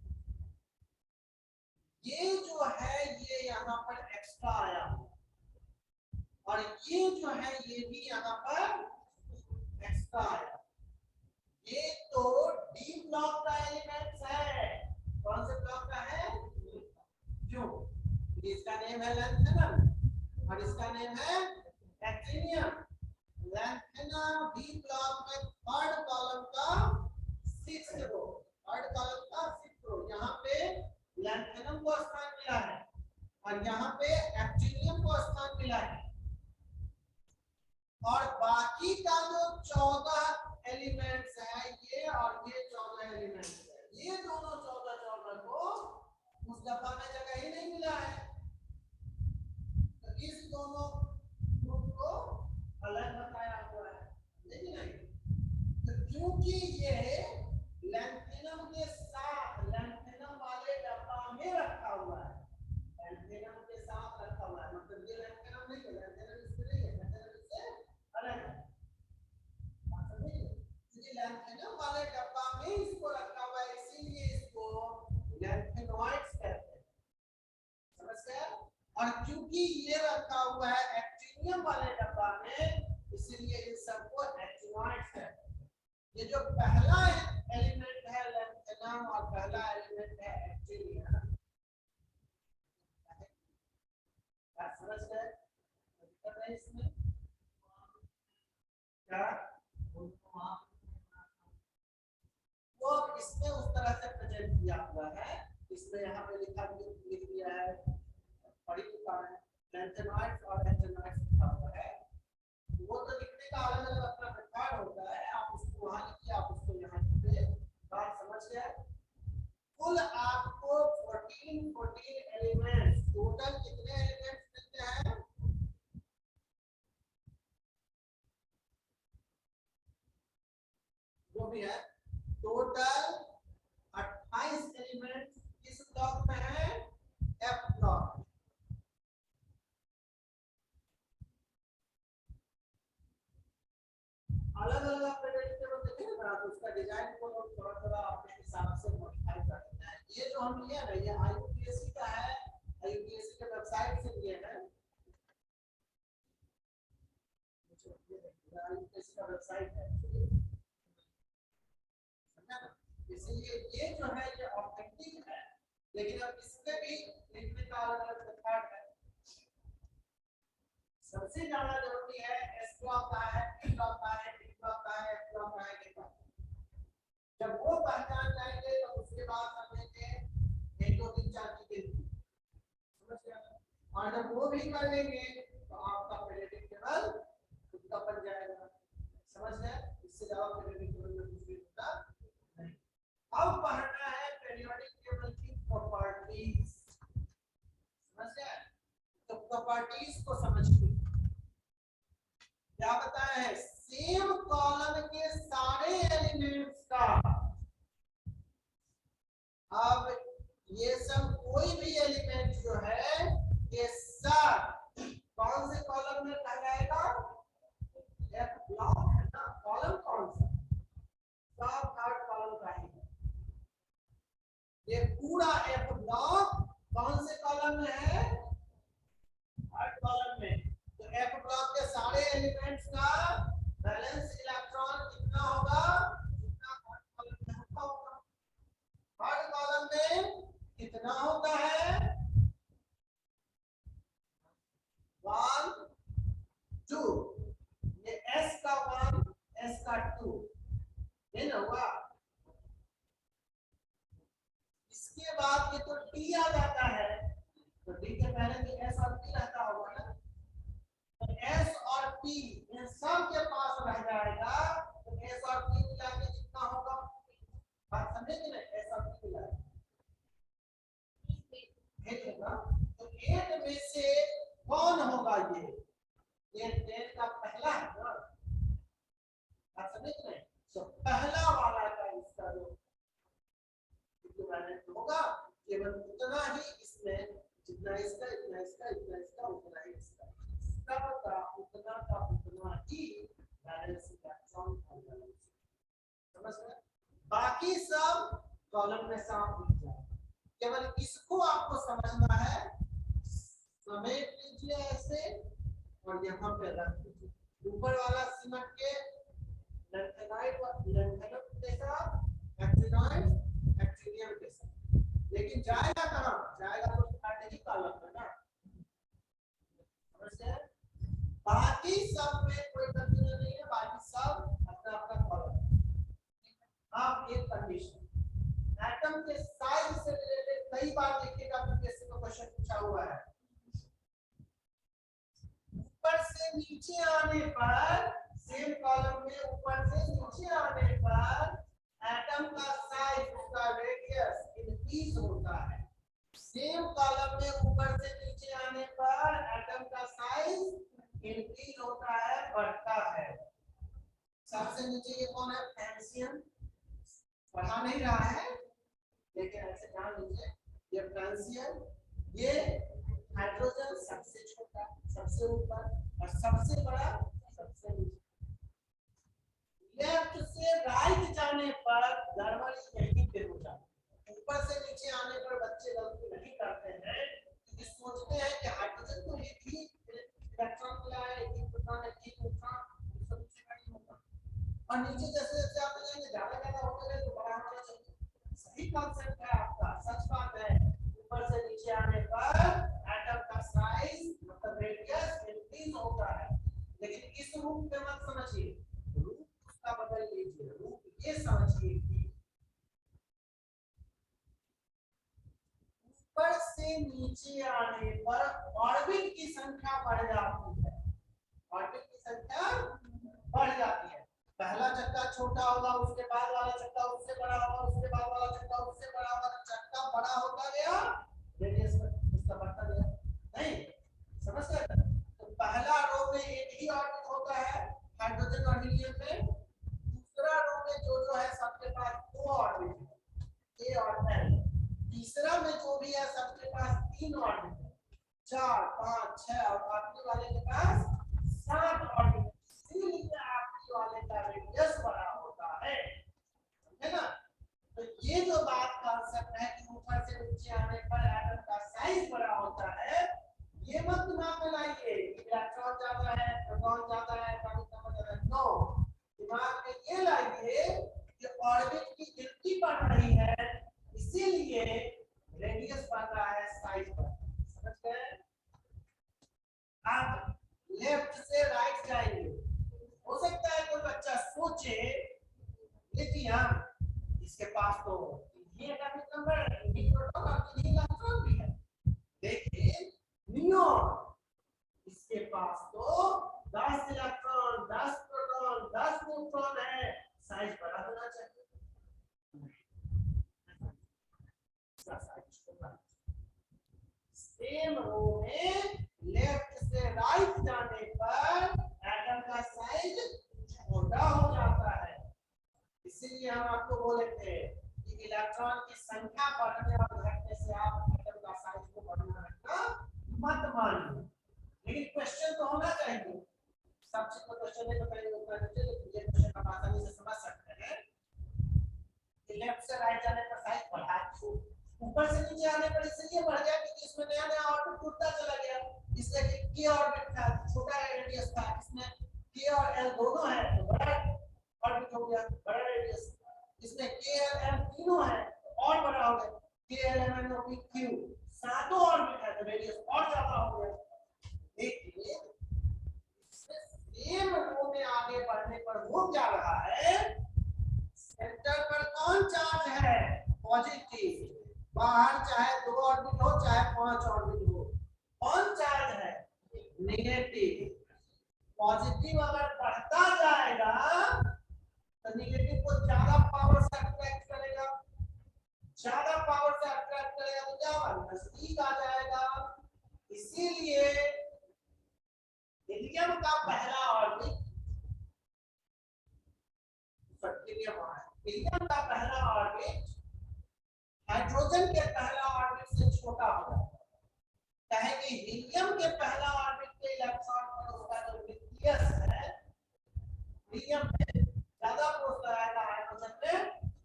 ये जो है ये यहाँ पर एक्स्ट्रा आया और ये जो है ये भी यहाँ पर एक्स्ट्रा आया, ये तो डी ब्लॉक का एलिमेंट्स है। कौन से ब्लॉक का है? क्यों? इसका नेम है लैंथेनम और इसका नेम है एक्टिनियम। लैंथेनम डी ब्लॉक में थर्ड कॉलम का 6th रो, थर्ड कॉलम का 6th रो, यहाँ पे लैंथेनम को स्थान मिला है और यहाँ पे एक्टिनियम को स्थान मिला है, और बाकी का जो 14 एलिमेंट्स है ये और ये 14 एलिमेंट्स है, ये दोनों 14 को उस डब्बा में जगह ही नहीं मिला है, तो इस दोनों ग्रुप को अलग बताया हुआ है, लेकिन नहीं तो क्योंकि ये लैंथेनम के साथ लैंथेनम वाले डब्बा में रखा हुआ है, लैंथेनम के साथ रखा हुआ है, मतलब ये लैंथेनम नहीं है, लैंथेनम इसमें नहीं है, लैंथेनम इससे अलग है, क्योंकि लैंथेनम वाले डब्बा में इसको रखा हुआ है इसीलिए इसको लैंथेनॉइड्स कहते हैं। समझ गए? और क्योंकि ये रखा हुआ है एक्टिनियम वाले डब्बा में इसीलिए इन सबको एक्टिनॉइड्स कहते हैं। ये जो पहला एलिमेंट है लैंथेनम और पहला एलिमेंट है एक्टिनियम, समझ गए? दिक्कत है इसमें क्या? वो इसमें उस तरह से प्रेजेंट किया हुआ है, इसमें यहाँ पे लिख दिया है, पढ़ी चुका है, लैंथेनॉइड्स और एक्टिनॉइड्स लिखा हुआ है, वो तो लिखने का अलग अलग अपना प्रकार होता है, आप उसको वहां लिखिए, आप उसको यहाँ लिखिए, बात समझ गए? कुल आपको 14 एलिमेंट्स, टोटल कितने एलिमेंट्स मिलते हैं? जो भी है टोटल 28 एलिमेंट्स किस ब्लॉक में है? F block. अलग अलग आप वेजिटेबल देखेंगे ना तो उसका डिजाइन को थोड़ा थोड़ा अपने हिसाब से मॉडिफाई कर देना है। ये जो हम लिए ना ये आईयूपीएससी का है, आईयूपीएससी के वेबसाइट से लिए हैं, आईयूपीएससी का वेबसाइट है, इसलिए ये जो है ये ऑथेंटिक है, लेकिन अब इसमें भी लिखने का अलग अलग तरीका है। सबसे ज्यादा जरूरी है एस ब्लॉक का है, पी ब्लॉक का है, डी ब्लॉक का है, एफ ब्लॉक का है, डी ब्लॉक। जब वो पहचान जाएंगे तो उसके बाद हम लेंगे 1 2 3 4 की गिनती, समझ गए? और जब वो भी कर लेंगे तो आपका पीरियोडिक टेबल खुद का बन जाएगा, समझ गए? इससे ज्यादा पीरियोडिक टेबल में कुछ भी होता नहीं। अब पढ़ना है पीरियोडिक टेबल की प्रॉपर्टीज, समझ गए? तो प्रॉपर्टीज को समझिए, क्या बताया है? सेम कॉलम के सारे एलिमेंट्स का, अब ये सब कोई भी एलिमेंट जो है ये सब कौन से कॉलम में कहलाएगा? एफ ब्लॉक है ना, कॉलम कौन सा? सब थर्ड कॉलम का ही है। ये पूरा एफ ब्लॉक कौन से कॉलम में है? सारे एलिमेंट्स का बैलेंस इलेक्ट्रॉन कितना होगा, जितना थर्ड कॉलम में होगा। थर्ड कॉलम में कितना होता है, 1 2, ये s का 1 s का 2 ये ना हुआ। इसके बाद ये तो t आ जाता है, तो d के पहले भी s और p रहता होगा ना, तो s और p इन सब के पास रह जाएगा, तो s और p मिला के कितना होगा, बात समझे कि नहीं, s और p मिला के होगा। तो 8 में से कौन होगा, ये 10 का पहला है ना, बात समझे कि नहीं। तो पहला वाला का इसका जो इक्विवेलेंट होगा केवल उतना ही इसमें, जितना इसका इतना इसका इतना इसका उतना ही इसका, सबका उतना का उतना ही बैलेंस इलेक्ट्रॉन होगा, समझ गए। बाकी सब कॉलम में साफ दिख जाए, केवल इसको आपको समझना है, समेट लीजिए ऐसे और यहाँ पे रख दीजिए। ऊपर वाला सिमट के लैंथेनाइड के साथ, एक्टिनाइड एक्टिनियम के साथ, लेकिन जाएगा कहाँ, जाएगा तो स्ट्रैटेजी कॉलम में ना, समझते हैं। बाकी सब में कोई कंफ्यूजन नहीं है, बाकी सब अपना अपना कॉलम। अब एक कंडीशन, एटम के साइज से रिलेटेड कई बार देखिएगा यूपीएससी का क्वेश्चन पूछा हुआ है। ऊपर से नीचे आने पर, सेम कॉलम में ऊपर से नीचे आने पर एटम का साइज, उसका रेडियस इंक्रीज होता है। सेम कॉलम में ऊपर से नीचे आने पर एटम का साइज इंक्रीज होता है, बढ़ता है। सबसे नीचे ये कौन है, फ्रांसियम, पढ़ा नहीं रहा है लेकिन ऐसे जान लीजिए, ये फ्रांसियम, ये हाइड्रोजन सबसे छोटा सबसे ऊपर और सबसे बड़ा सबसे नीचे। लेफ्ट से राइट जाने पर गड़बड़ी यहीं पे हो जाती है। ऊपर से नीचे आने पर बच्चे गलती नहीं करते हैं, क्योंकि सोचते हैं कि हाइड्रोजन तो एक ही इलेक्ट्रॉन मिला है, एक ही प्रोटॉन एक ही न्यूट्रॉन, सबसे बड़ी होगा, और नीचे जैसे जैसे आप जाएंगे ज्यादा ज्यादा होते गए तो बड़ा होना चाहिए। सही कॉन्सेप्ट है आपका, सच बात है। ऊपर से नीचे आने पर एटम का साइज मतलब रेडियस इंक्रीज होता है, लेकिन इस रूप में मत समझिए, रूप उसका बदल लीजिए, रूप ये समझिए कि ऊपर से नीचे आने पर ऑर्बिट की संख्या बढ़ जाती है, ऑर्बिट की संख्या बढ़ जाती है। पहला चक्का छोटा होगा, उसके बाद वाला चक्का उससे बड़ा होगा, उसके बाद वाला चक्का उससे बड़ा होगा, चक्का बड़ा होता गया, रेडियस उसका बढ़ता गया। नहीं समझ गए। तो पहला रो में एक ही ऑर्बिट होता है हाइड्रोजन और हीलियम में, दूसरा रो में जो है सबके पास दो ऑर्बिट है, ए और एल। तीसरा में जो भी है सबके पास तीन ऑर्बिट है, 4 5 6 और आखिरी वाले के पास 7 ऑर्बिट। इसीलिए आखिरी वाले का रेडियस बड़ा होता है, समझे ना। तो ये जो बात कांसेप्ट है कि ऊपर से नीचे आने पर एटम का साइज बड़ा होता है, ये मत दिमाग में लाइए इलेक्ट्रॉन ज्यादा है, प्रोटॉन ज्यादा है, पानी कम ज्यादा है, नो। दिमाग में ये लाइए कि ऑर्बिट की गिनती बढ़ रही है, इसीलिए रेडियस बढ़ रहा है, साइज बढ़ रहा है, समझ गए। आप लेफ्ट से राइट जाएंगे, हो सकता है कोई बच्चा सोचे लिथियम इसके पास तो ये एटॉमिक नंबर ये प्रोटॉन और ये इलेक्ट्रॉन भी है, देखिए नियोन इसके पास तो 10 इलेक्ट्रॉन 10 प्रोटॉन 10 न्यूट्रॉन है, साइज बड़ा होना चाहिए, सेम रो में लेफ्ट से राइट जाने पर एटम का साइज छोटा हो जाता है। इसीलिए हम आपको बोले थे कि इलेक्ट्रॉन की संख्या बढ़ने और घटने से आप एटम का साइज को बढ़ना घटना मत मानिए, लेकिन क्वेश्चन तो होना चाहिए। सबसे तो क्वेश्चन है तो पहले उत्तर दीजिए, लेकिन ये क्वेश्चन आप आसानी से समझ सकते हैं कि लेफ्ट से राइट जाने पर साइज बढ़ा, ऊपर से नीचे आने पर इसलिए बढ़ गया क्योंकि इसमें नया नया ऑर्बिट जुड़ता चला गया, इसलिए कि ऑर्बिट था छोटा रेडियस था, इसमें के और एल दोनों है तो बड़ा ऑर्बिट हो गया, बड़ा रेडियस। इसमें के एल एम तीनों है तो और बड़ा हो गया, K L M N O P Q सातों ऑर्बिट है तो रेडियस और ज्यादा हो गया। देखिए सेम रो में आगे बढ़ने पर हो क्या रहा है, सेंटर पर कौन चार्ज है, पॉजिटिव। बाहर चाहे 2 ऑर्बिट हो चाहे 5 ऑर्बिट हो, कौन चार्ज है, नेगेटिव। पॉजिटिव अगर बढ़ता जाएगा तो नेगेटिव को ज्यादा पावर से अट्रैक्ट करेगा, ज्यादा पावर से अट्रैक्ट करेगा तो क्या होगा, नजदीक आ जाएगा। इसीलिए हीलियम का पहला ऑर्बिट हीलियम का पहला ऑर्बिट हाइड्रोजन के पहला ऑर्बिट से छोटा होगा। कहे कि हीलियम के पहला ऑर्बिट के इलेक्ट्रॉन पर उसका जो न्यूक्लियस है हीलियम में ज्यादा फोर्स लगाएगा, हाइड्रोजन में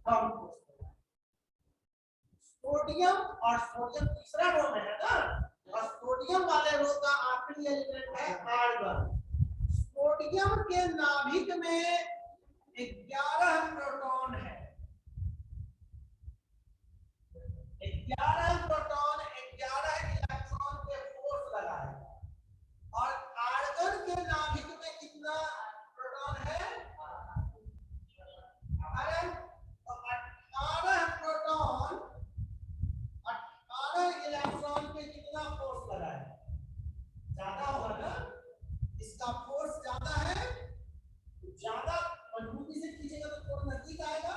कम फोर्स लगाएगा। सोडियम और सोडियम तीसरा रो में है ना, और सोडियम वाले रो का आखिरी एलिमेंट है आर्गन। सोडियम के नाभिक में 11 प्रोटॉन है, 11 प्रोटॉन 11 इलेक्ट्रॉन के फोर्स लगाएगा। और आर्गन के नाभिक में कितना प्रोटॉन है, 18 प्रोटॉन 18 इलेक्ट्रॉन पे कितना फोर्स लगाएगा, ज्यादा होगा ना, इसका फोर्स ज्यादा है, ज्यादा मजबूती से खींचेगा तो थोड़ा नजदीक आएगा,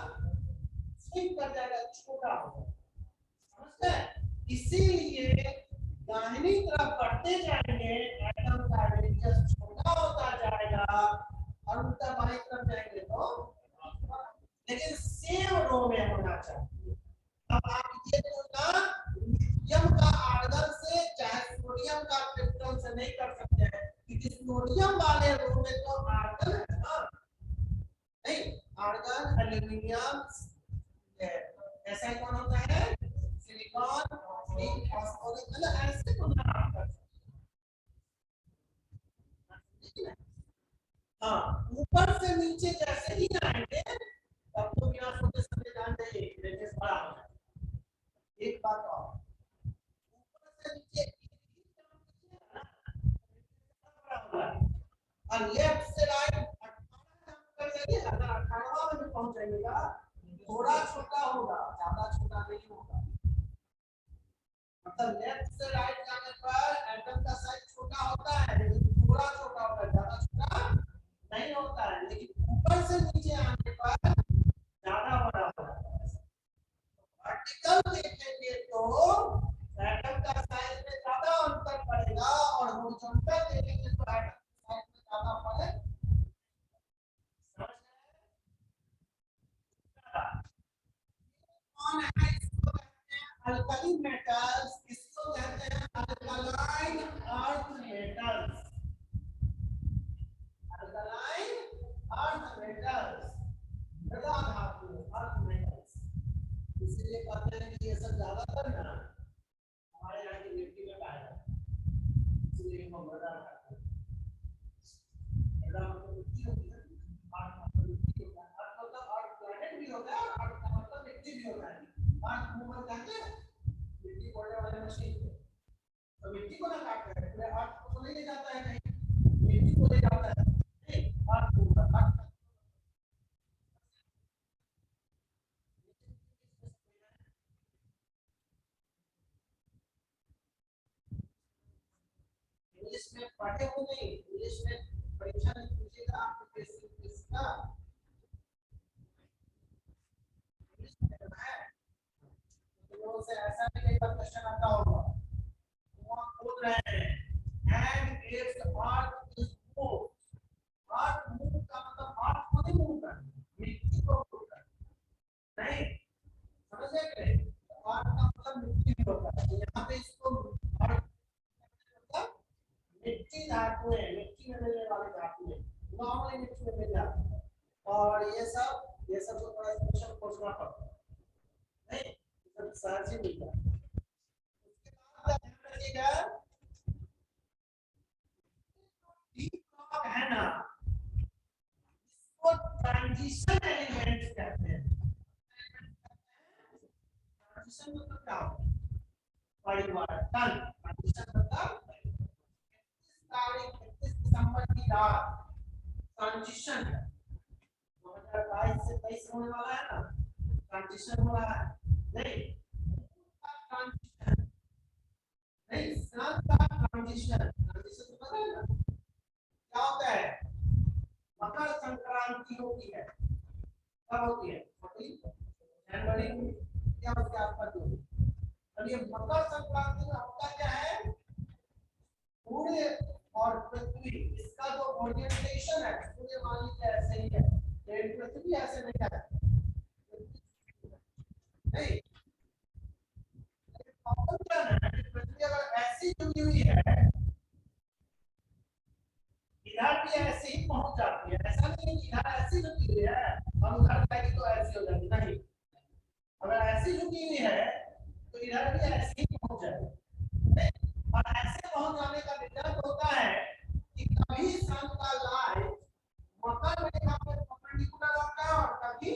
स्विंग कर जाएगा, छोटा होगा। समझते हैं? इसीलिए दाहिनी तरफ बढ़ते जाएंगे एटम का रेडियस छोटा होता जाएगा और उल्टा बाईं तरफ जाएंगे तो, लेकिन सेम रो में होना चाहिए। अब आप ये तुलना लिथियम का आर्गन से चाहे सोडियम का क्रिप्टन से नहीं कर सकते हैं, क्योंकि सोडियम वाले रो में तो आर्गन है ना, नहीं आर्गन एल्यूमिनियम ऐसा ही कौन होता है, सिलिकॉन जिंक फास्फोरस, मतलब ऐसे तुलना आप कर सकते हैं। हाँ ऊपर से नीचे जैसे ही आएंगे तब तो बिना सोचे समझे जान जाइए रेडियस बड़ा हो जाएगा। एक बात और, ऊपर से नीचे और लेफ्ट से राइट 18 कर जाइए, अगर 18वां में पहुंच जाइएगा थोड़ा छोटा होगा, ज्यादा छोटा नहीं होगा। मतलब लेफ्ट से राइट जाने पर एटम का साइज छोटा होता है लेकिन थोड़ा छोटा होता है, ज्यादा छोटा नहीं होता है, लेकिन ऊपर से नीचे आने पर ज्यादा बड़ा होता है। वर्टिकल देखेंगे तो एटम का साइज में ज्यादा अंतर पड़ेगा और हॉरिजॉन्टल देखेंगे तो एटम का साइज में ज्यादा फर्क कौन है, इसको कहते हैं अल्कली मेटल्स, इसको कहते हैं alkaline earth metals, alkaline earth metals, मृदा धातु अर्थ मेटल्स। इसलिए कहते हैं कि ये सब ज्यादातर ना हमारे यहाँ की मिट्टी में पाया जाता है, इसलिए इनको मृदा धातु, मृदा मतलब मिट्टी होती है, अर्थ मतलब मिट्टी होता है, अर्थ मतलब अर्थ प्लैनेट भी होता है और अर्थ का मतलब मिट्टी भी होता है। अर्थ मूवमेंट कहते हैं मिट्टी कोड़ने वाले मशीन को, तो मिट्टी को ना काटते हैं, पूरे अर्थ को तो नहीं ले जाता है कहीं, मिट्टी को ले जाता है, अर्थ मूवमेंट अर्थ इंग्लिश में पढ़े हो नहीं, इंग्लिश में परीक्षा में पूछेगा आपको बेसिक इसका इंग्लिश में पढ़ना है तो से ऐसा नहीं कई बार क्वेश्चन आता होगा, वहां बोल रहे हैं and it's earth is move, earth move का मतलब अर्थ को नहीं मूव करना, मिट्टी को मूव करना, नहीं समझ गए, अर्थ का मतलब मिट्टी भी होता है, यहाँ पे इसको अर्थ मिट्टी धातु है, मिट्टी में मिलने वाले धातु है, नॉर्मली मिट्टी में मिल जाती है, और ये सब को थोड़ा स्पेशल खोजना पड़ता है, नहीं सब सहज ही मिल जाता है। उसके बाद ध्यान रखिएगा है ना, इसको ट्रांजिशन एलिमेंट्स कहते हैं। ट्रांजिशन मतलब क्या होता है? परिवर्तन। ट्रांजिशन मतलब 31 दिसंबर की रात ट्रांजिशन है। 2022 से 23 होने वाला है ना, ट्रांजिशन हो रहा है। नहीं, ट्रांजिशन नहीं, सन का ट्रांजिशन। ट्रांजिशन तो पता है ना क्या होता है? मकर संक्रांति होती है। कब होती है? जनवरी क्या उसके आसपास होती है। और ये मकर संक्रांति में होता क्या है? सूर्य और पृथ्वी, इसका जो ओरिएंटेशन है, सूर्य मान लीजिए ऐसे ही है, लेकिन पृथ्वी ऐसे नहीं है। नहीं, पृथ्वी अगर ऐसी जुड़ी हुई है, इधर भी ऐसे ही पहुंच जाती है। ऐसा नहीं है कि इधर ऐसी झुकी हुई है और उधर जाएगी तो ऐसी हो जाएगी। नहीं, अगर ऐसी झुकी हुई है तो इधर भी ऐसे ही पहुंच जाएगी। और ऐसे पहुंच जाने का रिजल्ट होता है कि कभी सन का लाइट मकर रेखा पे परपेंडिकुलर आता है और कभी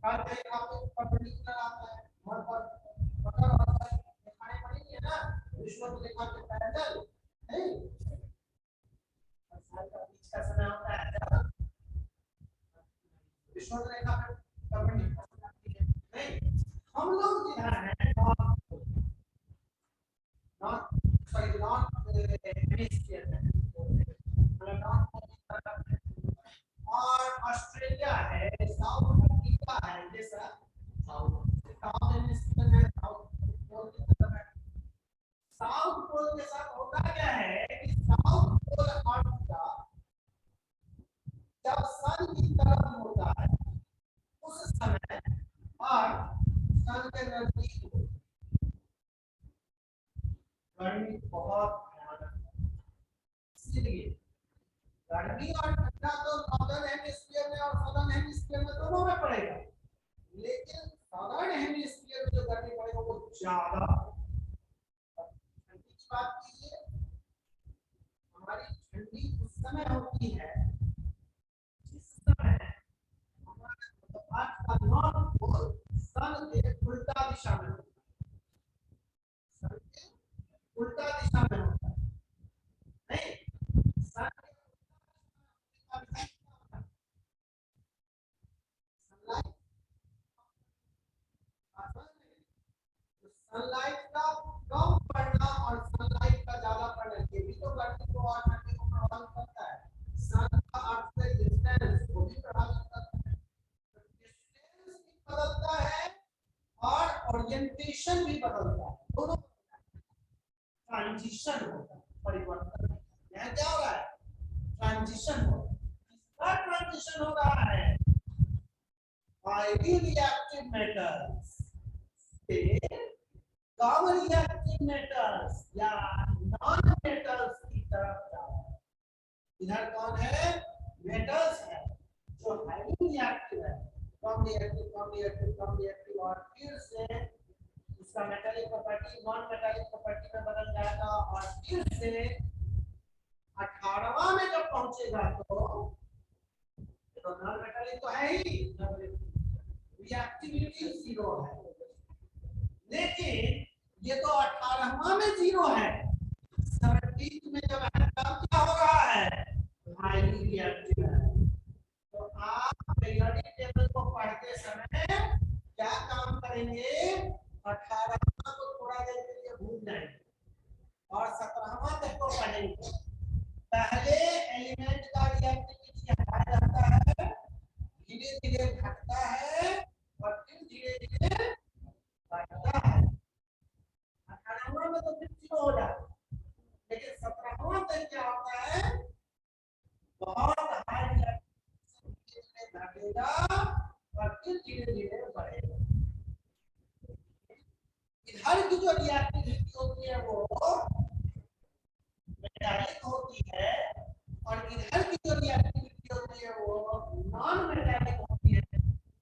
अर्ध रेखा पे परपेंडिकुलर आता है। मकर और रेखाएं बनी है ना, विषुवत रेखा के पैरेलल। नहीं, साल का बीच का समय होता है जब विषुवत रेखा पे परपेंडिकुलर आती है। नहीं, हम लोग जिधर हैं नॉर्थ हेमिस्फीयर में, मतलब नॉर्थ और ऑस्ट्रेलिया है, साउथ अफ्रीका है, ये सब साउथ हेमिस्फीयर में, साउथ पोल की तरफ है। साउथ पोल के साथ होता क्या है कि साउथ पोल अर्थ का जब सन की तरफ होता है उस समय अर्थ सन के नजदीक होता है, गर्मी बहुत भयानक है। इसलिए गर्मी और ठंडा तो नॉर्दर्न हेमिस्फीयर में और सदर्न हेमिस्फीयर में दोनों में पड़ेगा, लेकिन सदर्न हेमिस्फीयर में जो गर्मी पड़ेगा वो ज्यादा। ठंडी की बात कीजिए, हमारी ठंडी उस समय होती है जिस समय हमारा अर्थ का नॉर्थ पोल सन के उल्टा दिशा में होता है। सन के उल्टा दिशा में होता है। नहीं, सन सनलाइट का कम पड़ना और सनलाइट का ज्यादा पड़ना, ये भी तो गर्मी को और ठंडी को प्रभावित करता है। सन का अर्थ से डिस्टेंस वो भी प्रभावित करता है। डिस्टेंस भी बदलता है और ओरिएंटेशन भी बदलता है, दोनों ट्रांजिशन होता है, परिवर्तन। यहाँ क्या हो रहा है? ट्रांजिशन हो रहा है। किसका ट्रांजिशन हो रहा है? highly reactive metals से कम रिएक्टिव मेटल्स या नॉन मेटल्स की तरफ जा रहा है। इधर कौन है? मेटल्स है जो हाईली रिएक्टिव है, कम रिएक्टिव कम रिएक्टिव कम रिएक्टिव, और फिर से उसका metallic property non metallic property में बदल जाएगा और फिर से 18वां में जब पहुंचेगा तो नॉन मेटालिक तो है ही, रिएक्टिविटी 0 है, लेकिन ये तो 18वां में 0 है। 17 में जब है तब क्या हो रहा है? हाईली रिएक्टिव है। तो आप पीरियोडिक टेबल को पढ़ते समय क्या काम करेंगे? 18वां को थोड़ा देर के लिए भूल जाएंगे और 17वां तक को पढ़ेंगे। पहले एलिमेंट का रिएक्टिविटी हाई रहता है, धीरे धीरे घटता है और फिर धीरे धीरे बढ़ता है। 18वां में तो फिर 0 हो जाता है, लेकिन 17वां तक क्या होता है? बहुत हाई रिएक्टिविटी घटेगा और फिर धीरे धीरे बढ़ेगा। इधर की जो रिएक्टिविटी होती है वो मेटालिक होती है और इधर की जो रिएक्टिविटी होती है वो नॉन मेटालिक होती है।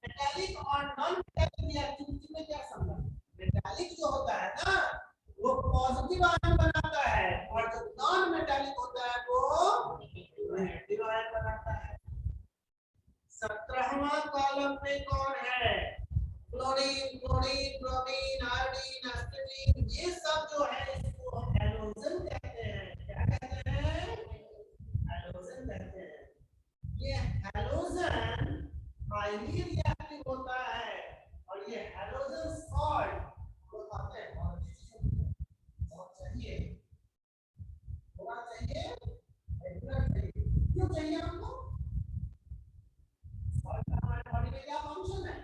मेटालिक और नॉन मेटालिक रिएक्टिविटी में क्या संबंध? मेटालिक जो होता है ना वो पॉजिटिव आयन बनाता है और जो नॉन मेटालिक होता है वो नेगेटिव 11वां कॉलम में कौन है? क्लोरीन, क्लोरीन, ब्रोमीन, आयोडीन, एस्टाडीन, ये सब जो है इसको हम हैलोजन कहते हैं। क्या कहते हैं? हैलोजन कहते हैं। ये हैलोजन हाईली रिएक्टिव होता है और ये हैलोजन सॉल्ट को कहते हैं। बहुत चाहिए, होना चाहिए, रेगुलर चाहिए। क्यों चाहिए हमको? सॉल्ट का हमारे बॉडी में क्या फंक्शन है?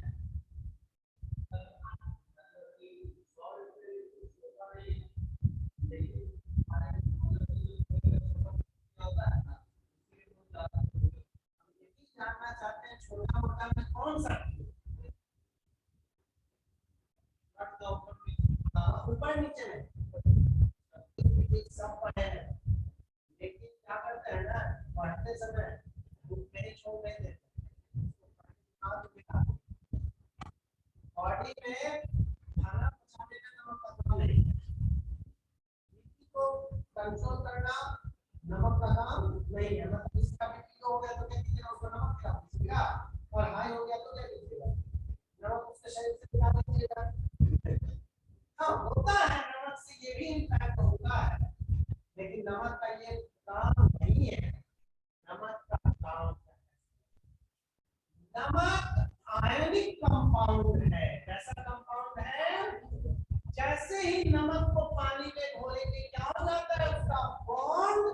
जानना चाहते हैं छोटा मोटा में कौन सा ऊपर नीचे में सब पढ़े हैं, लेकिन क्या करते हैं ना, पढ़ते समय बुक में ही छोड़ देते हैं। बॉडी में खाना पचाने का नमक का काम नहीं, को कंट्रोल करना नमक का काम नहीं है। मतलब इसका बीपी लो हो गया तो क्या कीजिएगा, उसको नमक खिला दीजिएगा, और हाई हो गया तो क्या कीजिएगा, नमक उसके शरीर से खिला दीजिएगा। हाँ, होता है, नमक से ये भी इम्पैक्ट होता है, लेकिन नमक का ये काम नहीं है। नमक का काम, नमक आयनिक कंपाउंड है। कैसा कंपाउंड है? जैसे ही नमक को पानी में घोलेंगे क्या हो जाता है, उसका बॉन्ड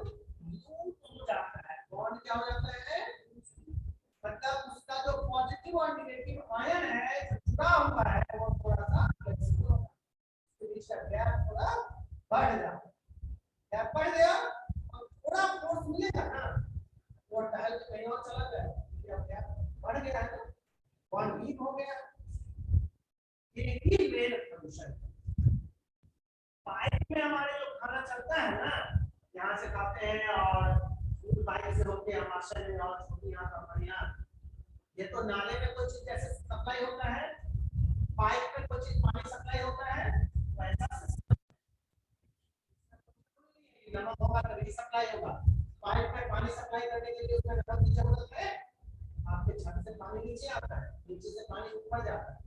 लूज हो जाता है। बॉन्ड क्या हो जाता है? मतलब उसका जो पॉजिटिव और नेगेटिव आयन है जो जुड़ा हुआ है वो थोड़ा सा फ्लेक्सिबल होता है, तो इसका गैप थोड़ा बढ़ जाता है। गैप बढ़ गया और थोड़ा फोर्स मिलेगा ना, वो टहल के कहीं और चला जाए, गैप बढ़ गया है ना, बॉन्ड वीक हो गया। ये ही मेन फंक्शन है। पाइप में हमारे जो खाना चलता है ना, यहाँ से खाते हैं और फूड पाइप से होके आमाशय में और छोटी यहाँ का बढ़िया, ये तो नाले में कोई चीज जैसे सप्लाई होता है, पाइप में कोई चीज पानी सप्लाई होता है, वैसा नमक होगा तभी सप्लाई होगा। पाइप में पानी सप्लाई करने के लिए उसमें नमक की जरूरत है। आपके छत से पानी नीचे आता है, नीचे से पानी ऊपर जाता है,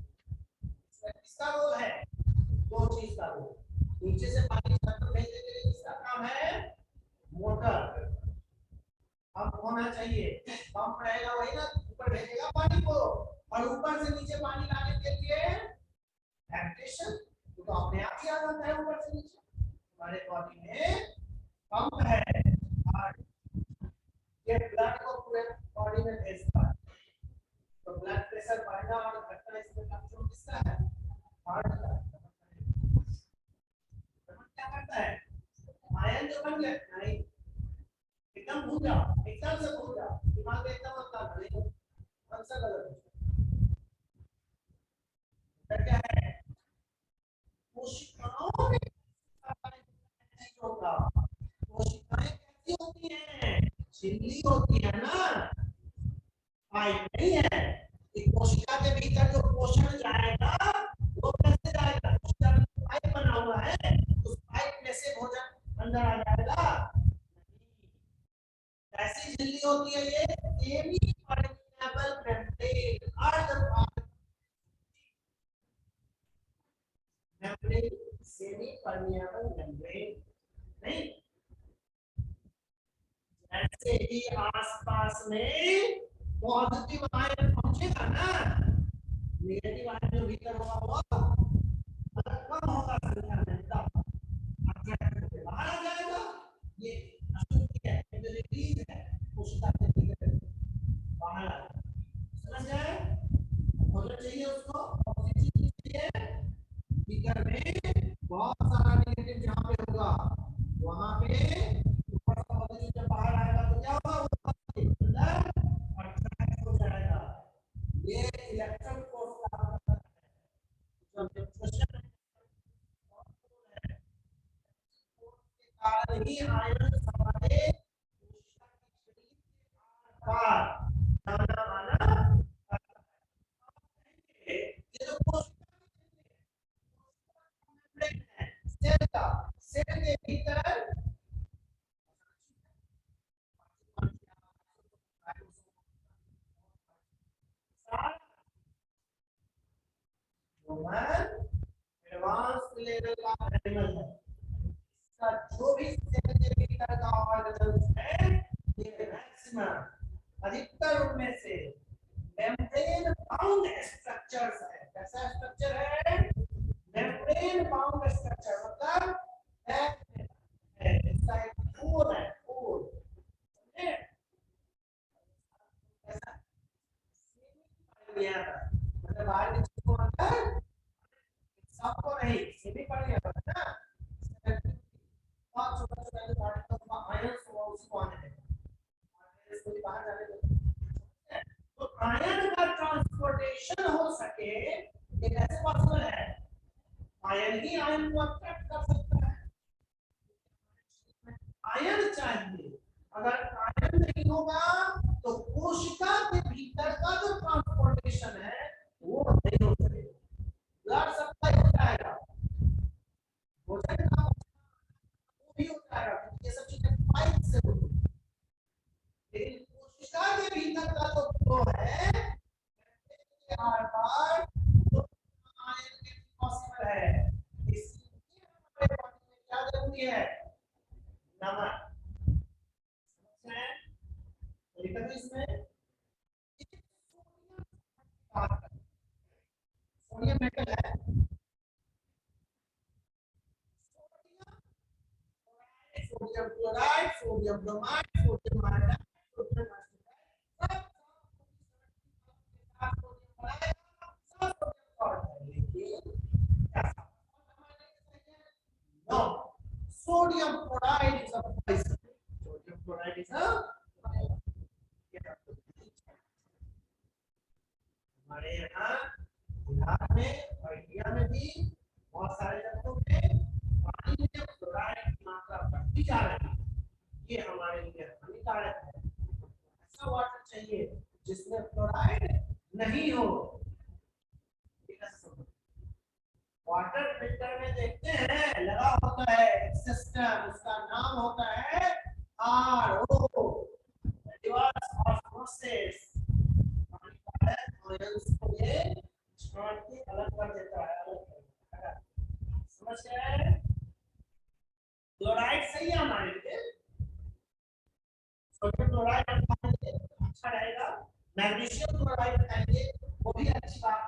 किसका रोल है? दो चीज का रोल। नीचे से पानी छत पर भेजने के लिए किसका काम है? मोटर। पंप होना चाहिए, पंप रहेगा वही ना ऊपर भेजेगा पानी को, और ऊपर से नीचे पानी लाने के लिए एप्लिकेशन तो अपने आप ही आ जाता है ऊपर से नीचे। हमारे बॉडी में पंप है और ये ब्लड को पूरे बॉडी में भेजता है, तो ब्लड प्रेशर बढ़ना और घटना इसमें कंट्रोल किसका है? हार्ट का। क्या करता है? आयन जो बन गया नहीं, एकदम भूल जाओ, एकदम से भूल जाओ, दिमाग में एकदम मत काम नहीं, आंसर गलत है। क्या है? कोशिकाओं में होगा, कोशिकाएं कैसी होती हैं? झिल्ली होती है ना, पाइप नहीं है। एक कोशिका के भीतर जो पोषण जाएगा वो कैसे जाएगा? कोशिका में पाइप बना हुआ है, उस पाइप में से भोजन अंदर आ जाएगा। ऐसी झिल्ली होती है ये semi permeable membrane, membrane, semi permeable membrane नहीं। ऐसे ही आसपास में पॉजिटिव आयन पहुंचेगा ना, नेगेटिव आयन जो भीतर होगा वो कम होगा संख्या में, तब बाहर आ जाएगा। ये अशुद्धि है, जो रिलीज है कोशिका के भीतर बाहर आ जाएगा। समझ गए? होना चाहिए उसको ऑक्सीजन चाहिए भीतर में, बहुत सारा नेगेटिव जहां पे होगा वहां पे ऊपर का पॉजिटिव जब बाहर आएगा तो क्या होगा? अंदर अट्रैक्ट हो जाएगा। ये इलेक्ट्रॉन फोर्स का क्वेश्चन कारण ही आयन हमारे पार जाना आना ये जो सेल के भीतर एडवांस लेवल का एनिमल है। इसका जो भी सेल के भीतर का ऑर्गेनल्स है, ये मैक्सिमम अधिकतर उनमें से मेम्ब्रेन बाउंड स्ट्रक्चर्स है। कैसा स्ट्रक्चर है? मेम्ब्रेन बाउंड स्ट्रक्चर, मतलब इसका एक कोर है, कोर, समझे? ऐसा मतलब बाहर की चीज को अंदर सबको नहीं, सेमी पड़ गया ना, बहुत छोटा छोटा जो पार्टिकल्स का आयंस हुआ उसको आने देगा, इसको बाहर जाने देगा। तो आयन का ट्रांसपोर्टेशन हो सके, ये कैसे पॉसिबल है? आयन ही आयन को अट्रैक्ट कर सकता है। आयन चाहिए, अगर आयन नहीं होगा तो कोशिका के भीतर का जो ट्रांसपोर्टेशन है वो नहीं हो सकेगा। ब्लड सप्लाई हो जाएगा, भोजन का वो भी हो जाएगा, क्योंकि ये सब चीजें पाइप से होती है। लेकिन कोशिका के भीतर का जो फ्लो है, आर पार तो आयन के पॉसिबल है। इसलिए हमारे बॉडी में क्या जरूरी है? नमक। इसमें सोडियम मेटल है, sodium chloride, sodium bromide, sodium iodide, sodium acetate, sodium chloride is a poison. Sodium chloride is a हमारे यहाँ बिहार में और इंडिया में भी बहुत सारे जगहों पे पानी में क्लोराइड की मात्रा बढ़ती जा रही है। ये हमारे लिए हानिकारक है। ऐसा वाटर चाहिए जिसमें क्लोराइड नहीं हो। वाटर फिल्टर में देखते हैं लगा होता है एक सिस्टम, उसका नाम होता है RO, रिवर्स ऑस्मोसिस। को ये छान के अलग कर देता है, अलग कर देता है। समझ गए? क्लोराइड सही है हमारे लिए, सोडियम क्लोराइड अच्छा रहेगा। मैग्नीशियम क्लोराइड खाएंगे वो भी अच्छी बात है।